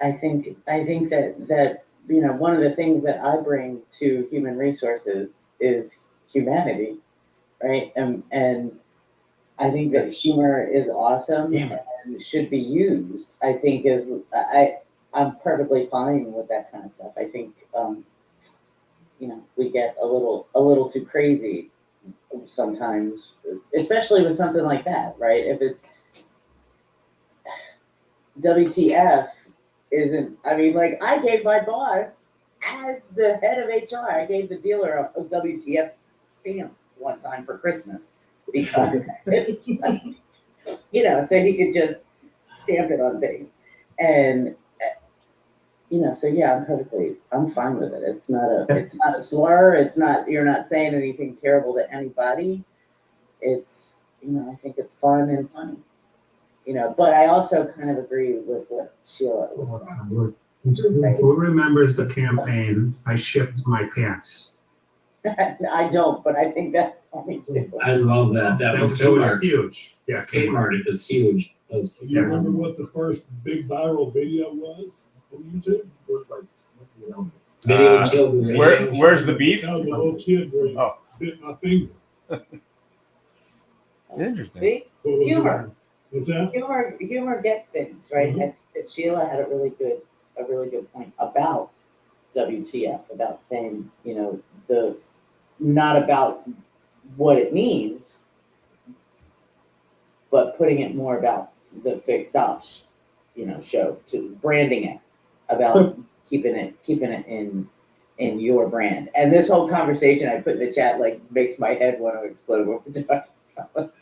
M: I think that you know, one of the things that I bring to human resources is humanity, right? And I think that humor is awesome and should be used. I think I'm perfectly fine with that kind of stuff. I think you know, we get a little too crazy sometimes, especially with something like that, right? If it's WTF isn't, I mean, like I gave my boss, as the head of HR, I gave the dealer a WTF stamp one time for Christmas because, you know, so he could just stamp it on things. And, you know, so yeah, I'm fine with it. It's not a slur. You're not saying anything terrible to anybody. It's, you know, I think it's fun and funny. You know, but I also kind of agree with what Sheila was saying.
O: Who remembers the campaign, I shipped my pants?
M: I don't, but I think that's funny too.
H: I love that. That was Kmart.
O: Huge. Yeah,
H: Kmart, it was huge. It was
I: You remember what the first big viral video was on YouTube? It was like, you know,
H: Video killed the video.
B: Where's the beef?
I: that was the little kid where he bit my finger.
B: Interesting.
M: See?
I: What was
M: Humor.
I: it? What's that?
M: Humor gets things, right?
I: Mhm.
M: I think that Sheila had a really good point about WTF, about saying, you know, not about what it means, but putting it more about the fixed ops, you know, show, to branding it, about keeping it in your brand. And this whole conversation I put in the chat like makes my head want to explode when we're talking about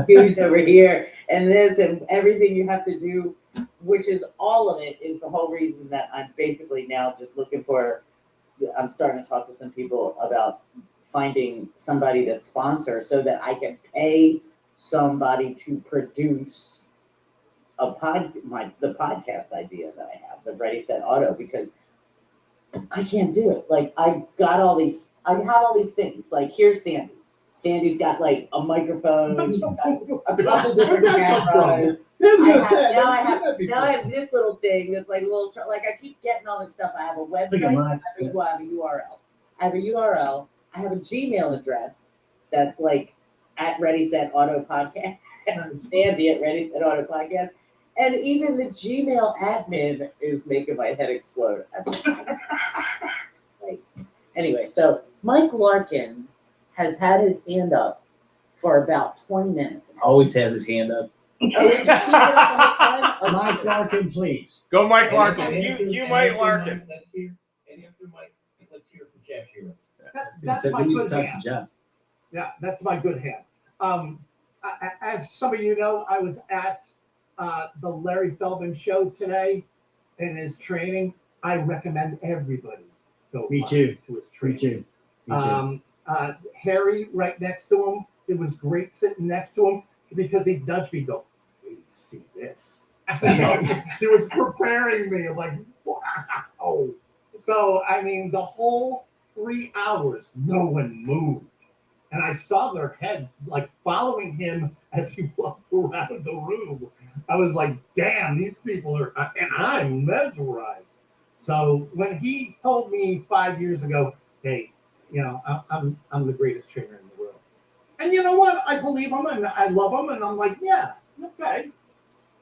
M: who's over here and this and everything you have to do, which is all of it is the whole reason that I'm basically now just looking for, I'm starting to talk to some people about finding somebody to sponsor so that I can pay somebody to produce the podcast idea that I have, the Ready Set Auto, because I can't do it. Like I have all these things. Like here's Sandy. Sandy's got like a microphone, she's got a couple different cameras. Now I have this little thing that's like a little, like I keep getting all this stuff. I have a website, I have a URL. I have a Gmail address that's like at Ready Set Auto Podcast, Sandy at Ready Set Auto Podcast. And even the Gmail admin is making my head explode. Anyway, so Mike Larkin has had his hand up for about 20 minutes.
Q: Always has his hand up.
K: Mike Larkin, please.
B: Go Mike Larkin. Cue Mike Larkin.
F: Let's hear, and after Mike, let's hear from Jeff here.
L: That's my good hand.
Q: Jeff.
L: Yeah, that's my good hand. As some of you know, I was at the Larry Feldman show today in his training. I recommend everybody go
K: Me too.
L: to his
K: Me
L: training.
K: too. Me too.
L: Harry right next to him. It was great sitting next to him because he nudged me, go, "Wait, see this." He was preparing me. I'm like, wow. So I mean, the whole 3 hours, no one moved, and I saw their heads like following him as he walked around the room. I was like, damn, these people are, and I'm mesmerized. So when he told me 5 years ago, hey, I'm the greatest trainer in the world. And you know what? I believe him and I love him. And I'm like, yeah, okay.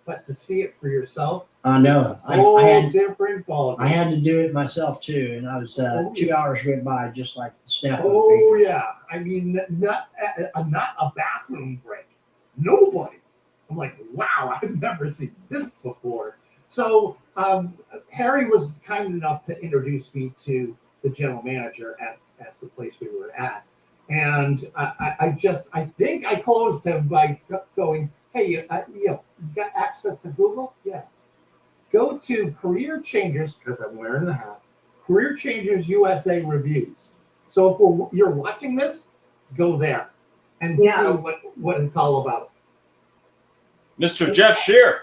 L: But to see it for yourself,
K: I know. I had
L: different ball.
K: I had to do it myself too, and I was 2 hours went by just like the snap of a
L: Oh
K: finger.
L: yeah. I mean, not a bathroom break. Nobody. I'm like, wow, I've never seen this before. So Harry was kind enough to introduce me to the general manager at the place we were at. And I think I closed him by going, hey, you got access to Google? Yeah. Go to Career Changers, because I'm wearing the hat, Career Changers USA Reviews. So if you're watching this, go there and see what it's all about.
B: Mr. Jeff Shear.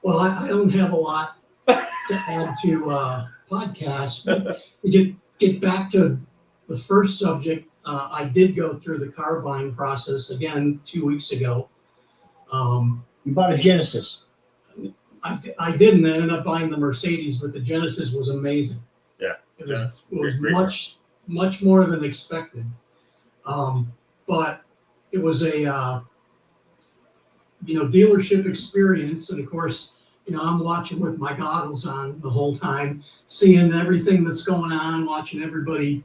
R: Well, I don't have a lot to add to podcasts. But to get back to the first subject, I did go through the car buying process again 2 weeks ago.
K: You bought a Genesis.
R: I didn't. I ended up buying the Mercedes, but the Genesis was amazing.
B: Yeah,
R: it was much more than expected. But it was a dealership experience, and of course, I'm watching with my goggles on the whole time, seeing everything that's going on, watching everybody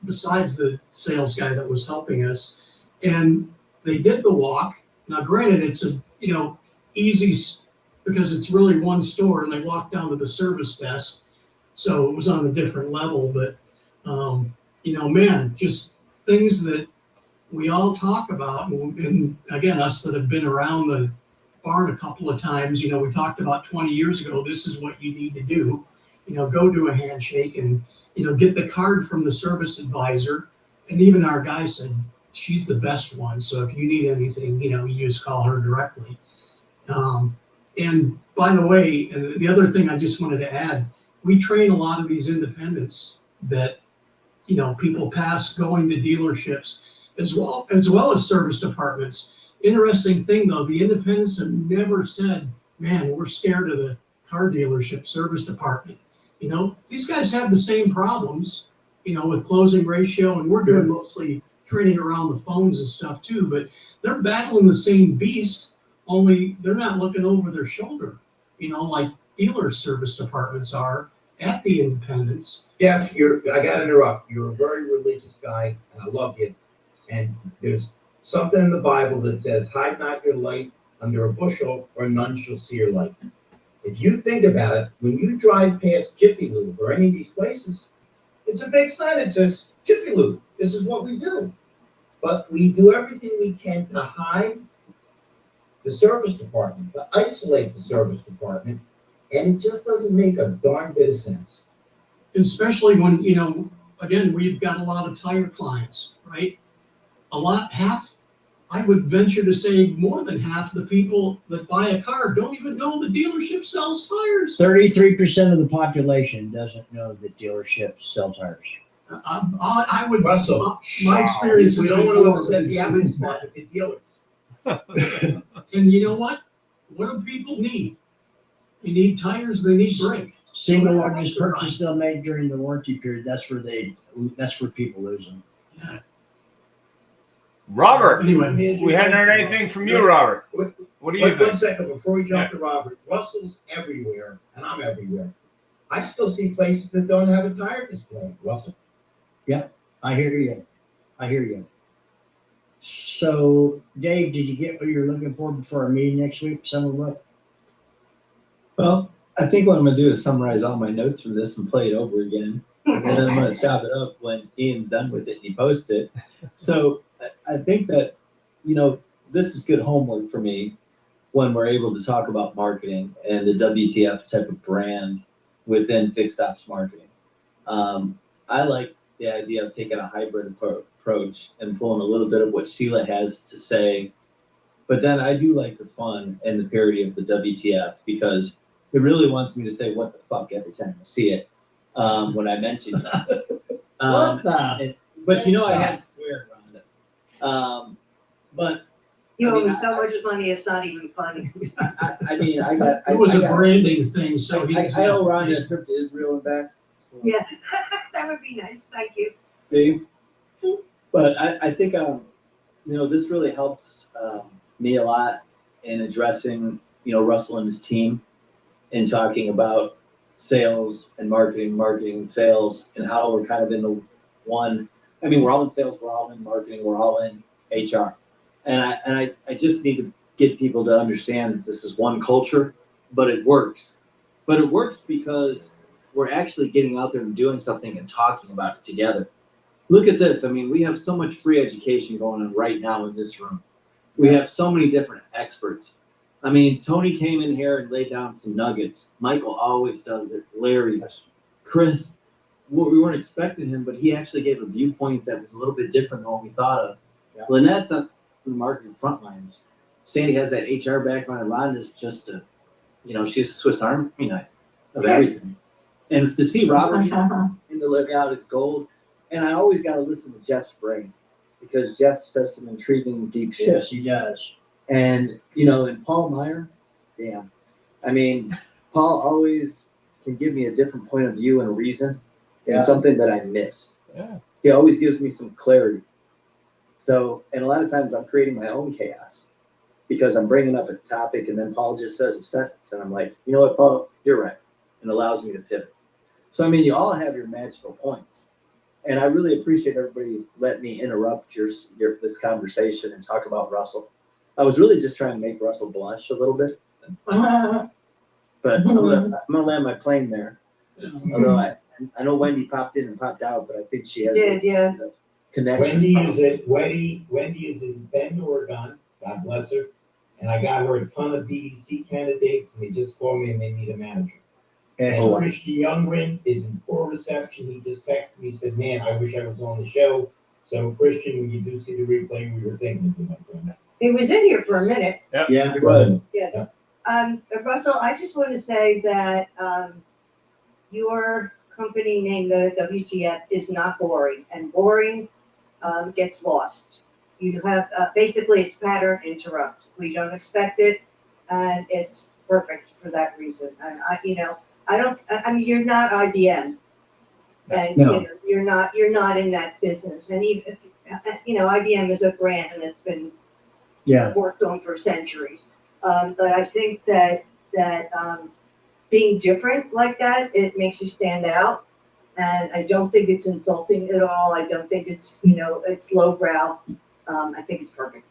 R: besides the sales guy that was helping us. And they did the walk. Now, granted, it's easy because it's really one store, and they walked down to the service desk, so it was on a different level. But man, just things that we all talk about, and again, us that have been around the barn a couple of times, we talked about 20 years ago, this is what you need to do, go do a handshake and, get the card from the service advisor. And even our guy said, she's the best one. So if you need anything, you just call her directly. And by the way, and the other thing I just wanted to add, we train a lot of these independents that, people pass going to dealerships as well as service departments. Interesting thing though, the independents have never said, man, we're scared of the car dealership service department. These guys have the same problems, with closing ratio, and we're doing mostly training around the phones and stuff too, but they're battling the same beast, only they're not looking over their shoulder, like dealer service departments are at the independents.
F: Jeff, I gotta interrupt. You're a very religious guy, and I love you. And there's something in the Bible that says, hide not your light under a bushel, or none shall see your light. If you think about it, when you drive past Jiffy Lube or any of these places, it's a big sign that says, Jiffy Lube, this is what we do. But we do everything we can to hide the service department, to isolate the service department, and it just doesn't make a darn bit of sense.
R: Especially when, again, we've got a lot of tire clients, right? I would venture to say more than half the people that buy a car don't even know the dealership sells tires.
K: 33% of the population doesn't know that dealerships sell tires.
R: I would.
F: Russell,
R: my experience.
F: We don't want to upset the average market dealers.
R: And you know what? What do people need? They need tires. They need brakes.
K: Single largest purchase they'll make during the warranty period. That's where people lose them.
R: Yeah.
B: Robert,
R: anyway,
B: we hadn't heard anything from you, Robert. What do you think?
F: 1 second before we jump to Robert. Russell's everywhere, and I'm everywhere. I still see places that don't have a tire display. Russell.
K: Yeah, I hear you. So, Dave, did you get what you're looking for before our meeting next week? Some of what?
Q: Well, I think what I'm going to do is summarize all my notes from this and play it over again. And then I'm going to chop it up when Ian's done with it and he posts it. So I think that, this is good homework for me when we're able to talk about marketing and the WTF type of brand within Fixed Ops marketing. I like the idea of taking a hybrid approach and pulling a little bit of what Sheila has to say. But then I do like the fun and the parody of the WTF because it really wants me to say what the fuck every time I see it when I mention it.
K: What the?
Q: But you know, I had to swear around it. But
C: You
Q: I
C: owe
Q: mean,
C: me so much money, it's not even funny.
Q: I mean, I got.
R: It was
Q: I
R: a
Q: got-
R: branding thing, so he.
Q: I owe Ronnie a trip to Israel and back. So.
C: Yeah, that would be nice, thank you.
Q: Dave. But I think this really helps me a lot in addressing Russell and his team and talking about sales and marketing and sales and how we're kind of in the one. I mean, we're all in sales, we're all in marketing, we're all in HR, and I just need to get people to understand that this is one culture, but it works. But it works because we're actually getting out there and doing something and talking about it together. Look at this. I mean, we have so much free education going on right now in this room. We have so many different experts. I mean, Tony came in here and laid down some nuggets. Michael always does it. Larry, Chris, we weren't expecting him, but he actually gave a viewpoint that was a little bit different than what we thought of.
K: Yeah.
Q: Lynette's on the marketing front lines. Sandy has that HR background, and Rhonda's just she's a Swiss Army knife of everything. And to see Robert in the lookout is gold. And I always got to listen to Jeff's brain because Jeff says some intriguing, deep shit.
K: Yes, he does.
Q: And, and Paul Meyer, damn. I mean, Paul always can give me a different point of view and a reason and something that I miss.
B: Yeah.
Q: He always gives me some clarity. So, and a lot of times I'm creating my own chaos because I'm bringing up a topic and then Paul just says a sentence and I'm like, you know what, Paul, you're right. And allows me to pivot. So, I mean, you all have your magical points. And I really appreciate everybody letting me interrupt this conversation and talk about Russell. I was really just trying to make Russell blush a little bit. But I'm gonna land my plane there. Although I know Wendy popped in and popped out, but I think she has
C: Yeah.
Q: a connection.
F: Wendy is in Bend, Oregon. God bless her. And I got her a ton of BDC candidates, and they just called me and they need a manager. And Christian Youngren is in poor reception. He just texted me, said, "Man, I wish I was on the show." So Christian, when you do see the replay, we were thinking of you, my friend.
C: He was in here for a minute.
B: Yep.
Q: Yeah, it was.
C: Yeah. Russell, I just want to say that your company name, the WTF, is not boring, and boring gets lost. You have basically it's pattern interrupt. We don't expect it, and it's perfect for that reason. And I mean, you're not IBM, and
K: No.
C: you're not in that business. And even IBM is a brand that's been worked on for centuries. But I think that being different like that, it makes you stand out. And I don't think it's insulting at all. I don't think it's, it's lowbrow. I think it's perfect.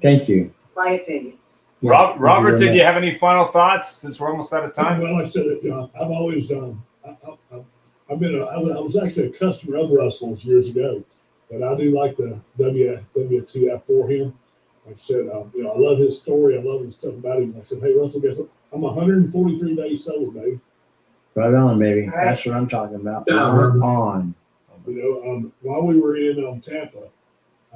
K: Thank you.
C: My opinion.
B: Robert, did you have any final thoughts since we're almost out of time?
I: Well, like I said, I've always I was actually a customer of Russell's years ago, but I do like the WTF for him. Like I said, I love his story. I love his stuff about him. I said, hey, Russell, guess what? I'm 143 days sober, baby.
K: Right on, baby. That's what I'm talking about.
I: Yeah.
K: Right on.
I: While we were in Tampa,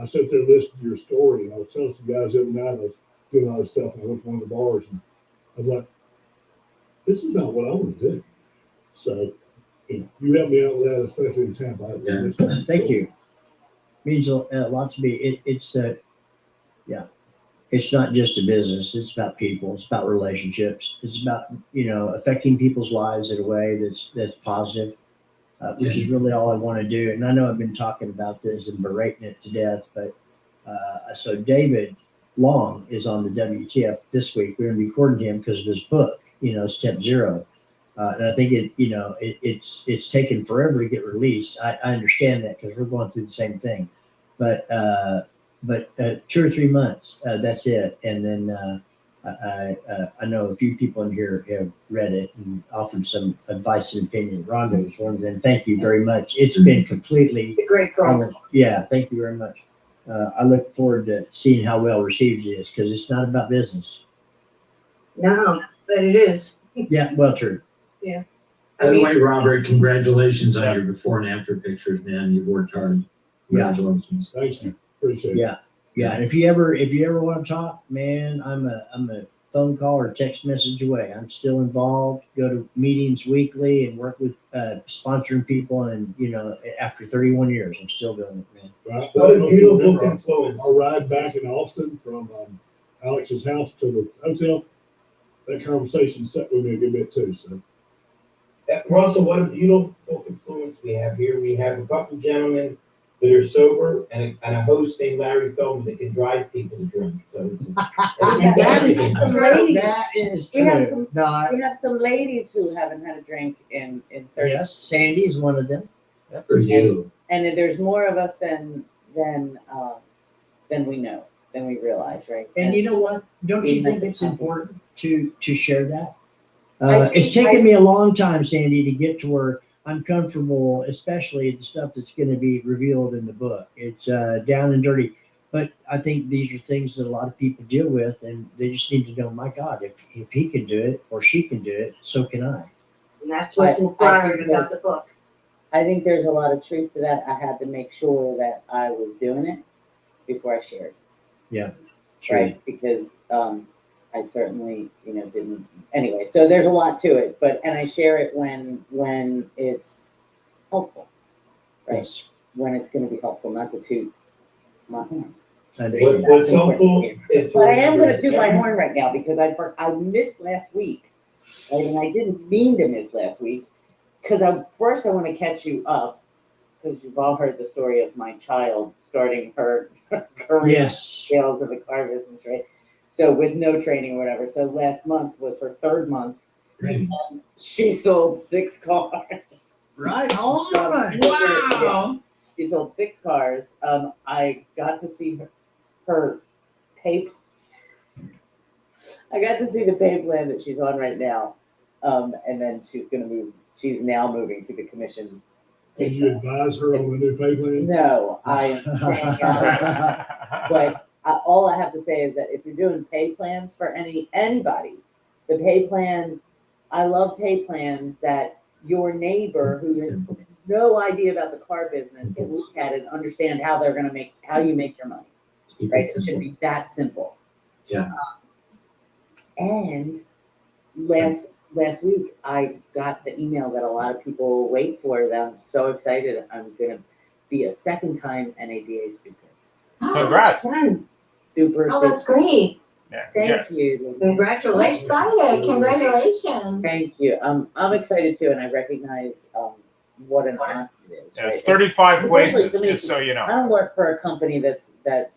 I: I sat there listening to your story, and I was telling some guys the other night, I was doing all this stuff, and I went to one of the bars, and I was like, this is not what I want to do. So, you helped me out with that, especially in Tampa.
K: Thank you. Means a lot to me. It's not just a business. It's about people. It's about relationships. It's about, affecting people's lives in a way that's positive, which is really all I want to do. And I know I've been talking about this and berating it to death, but so David Long is on the WTF this week. We're going to be recording him because of his book, Step Zero. And I think it's taken forever to get released. I understand that because we're going through the same thing, but 2 or 3 months, that's it. And then I know a few people in here have read it and offered some advice and opinion. Rhonda was one of them. Thank you very much. It's been completely
C: great program.
K: Yeah, thank you very much. I look forward to seeing how well received it is because it's not about business.
C: No, but it is.
K: Yeah, well, true.
C: Yeah.
H: By the way, Robert, congratulations on your before and after pictures, man. You've worked hard.
I: Yeah.
H: Congratulations.
I: Thank you. Appreciate it.
K: Yeah, yeah. And if you ever want to talk, man, I'm a phone call or text message away. I'm still involved. Go to meetings weekly and work with sponsoring people. And after 31 years, I'm still doing it, man.
I: Right.
F: What a beautiful influence.
I: Our ride back in Austin from Alex's house to the hotel, that conversation set with me a good bit too. So,
F: Russell, what a beautiful influence we have here. We have a couple gentlemen that are sober and a host named Larry Feldman that can drive people to drink. So it's
M: That is true.
K: That is
M: We have
K: true.
M: some, we have some ladies who haven't had a drink in 30
K: Yes, Sandy is one of them.
H: For you.
M: And there's more of us than we know, than we realize, right?
K: And you know what? Don't you think it's important to share that?
M: I
K: It's
M: think
K: taken me a long time, Sandy, to get to where I'm comfortable, especially the stuff that's going to be revealed in the book. It's down and dirty, but I think these are things that a lot of people deal with, and they just need to know, my God, if he can do it or she can do it, so can I.
C: And that's what's
M: I
C: inspiring
M: think
C: about the book.
M: I think there's a lot of truth to that. I had to make sure that I was doing it before I shared.
K: Yeah.
M: Right, because I certainly, didn't. Anyway, so there's a lot to it, and I share it when it's helpful, right?
K: Yes.
M: When it's going to be helpful, not to toot my horn.
F: What's helpful is.
M: But I am going to toot my horn right now because I missed last week, right? And I didn't mean to miss last week because first I want to catch you up because you've all heard the story of my child starting her career sales of the car business, right? So with no training or whatever. So last month was her third month.
H: Great.
M: And she sold 6 cars.
K: Right.
J: Wow.
M: She sold 6 cars. I got to see her pay. I got to see the pay plan that she's on right now. And then she's going to move. She's now moving to the commission.
I: Did you advise her on the new pay plan?
M: No, I am staying out. But all I have to say is that if you're doing pay plans for anybody, the pay plan, I love pay plans that your neighbor who has no idea about the car business can look at it and understand how you make your money. Right? It should be that simple.
H: Yeah.
M: And last week I got the email that a lot of people wait for. That I'm so excited. I'm going to be a second time NADA speaker.
B: Congrats.
M: Super.
N: Oh, that's great.
B: Yeah.
M: Thank you.
N: I'm
C: Congratulations.
N: excited. Congratulations.
M: Thank you. I'm excited too, and I recognize what an honor it is.
B: Yeah, it's
M: right?
B: 35 places,
M: Especially to me,
B: just so you know.
M: I don't work for a company that's like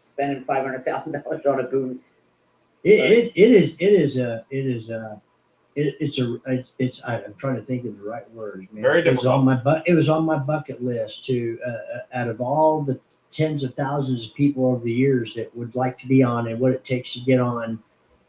M: spending $500,000 on a booth.
K: I'm trying to think of the right words, man.
B: Very
K: It was
B: difficult.
K: on my bucket list to, out of all the tens of thousands of people over the years that would like to be on and what it takes to get on,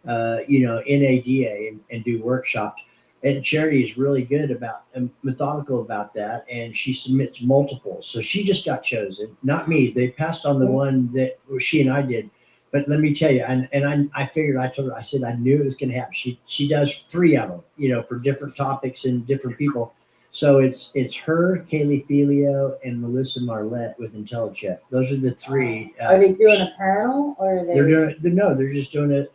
K: NADA and do workshops. And Charity is really good about and methodical about that, and she submits multiples. So she just got chosen, not me. They passed on the one that she and I did. But let me tell you, and I figured, I told her, I said I knew it was going to happen. She does 3 of them, for different topics and different people. So it's her, Kaylee Filio, and Melissa Marlette with IntelliCheck. Those are the 3.
M: Are they doing a panel or are they?
K: They're just doing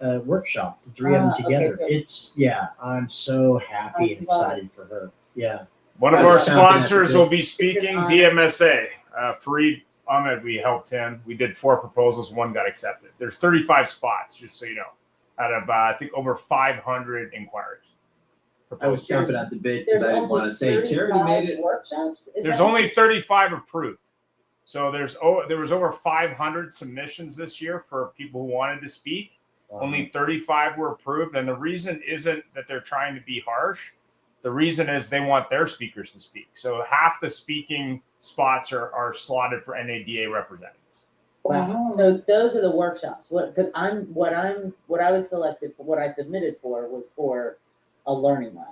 K: a workshop. The 3 of them together.
M: Okay,
K: I'm so happy and excited for her. Yeah.
B: One of
K: I
B: our
K: was chomping at the
B: sponsors
K: bit.
B: will be speaking, DMSA. Fareed Ahmed, we helped him. We did 4 proposals. 1 got accepted. There's 35 spots, just so you know, out of, I think, over 500 inquiries.
Q: I was jumping at the bit because I didn't want to say Charity made it.
M: Workshops?
B: There's only 35 approved. So there was over 500 submissions this year for people who wanted to speak. Wow. Only 35 were approved. And the reason isn't that they're trying to be harsh. The reason is they want their speakers to speak. So half the speaking spots are slotted for NADA representatives.
M: Wow. So those are the workshops. What I was selected for, what I submitted for was for a learning lab.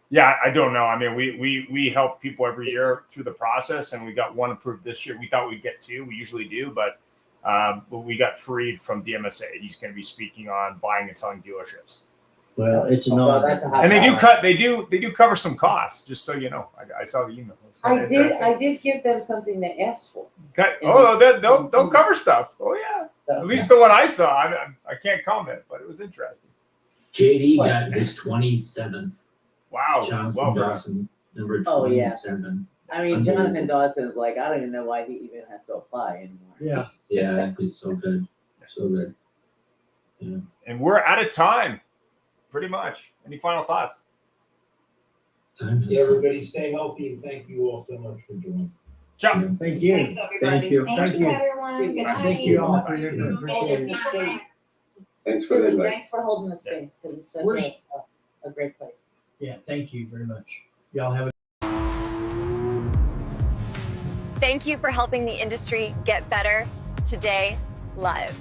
B: Yeah, I don't know. I mean, we help people every year through the process, and we got 1 approved this year. We thought we'd get 2. We usually do, but we got Fareed from DMSA. He's going to be speaking on buying and selling dealerships.
K: Well, it's
M: Well,
K: not.
M: that's a hot
B: And they do
M: topic.
B: cut. They do cover some costs. Just so you know, I saw the email. It was kinda interesting.
M: I did give them something they asked for.
B: Cut. Oh, they'll cover stuff. Oh yeah. At least the one I saw. I can't comment, but it was interesting.
H: JD got his 27th.
B: Wow.
H: Jonathan
B: Well done.
H: Dawson, number
M: Oh, yeah.
H: 27.
M: I mean, Jonathan Dawson's like, I don't even know why he even has to apply anymore.
K: Yeah.
H: Yeah, he's so good. So good.
B: And we're out of time. Pretty much. Any final thoughts?
F: Everybody stay healthy and thank you all so much for joining.
B: Ciao.
K: Thank you.
C: Thanks, everybody.
K: Thank you.
N: Thank you, everyone. Good night.
K: Thank you all for your input. Appreciate it.
G: Thanks for the invite.
M: Thanks for holding the space, because it's
K: We're-
M: such a great place.
K: Yeah, thank you very much. Y'all have a
S: Thank you for helping the industry get better today live.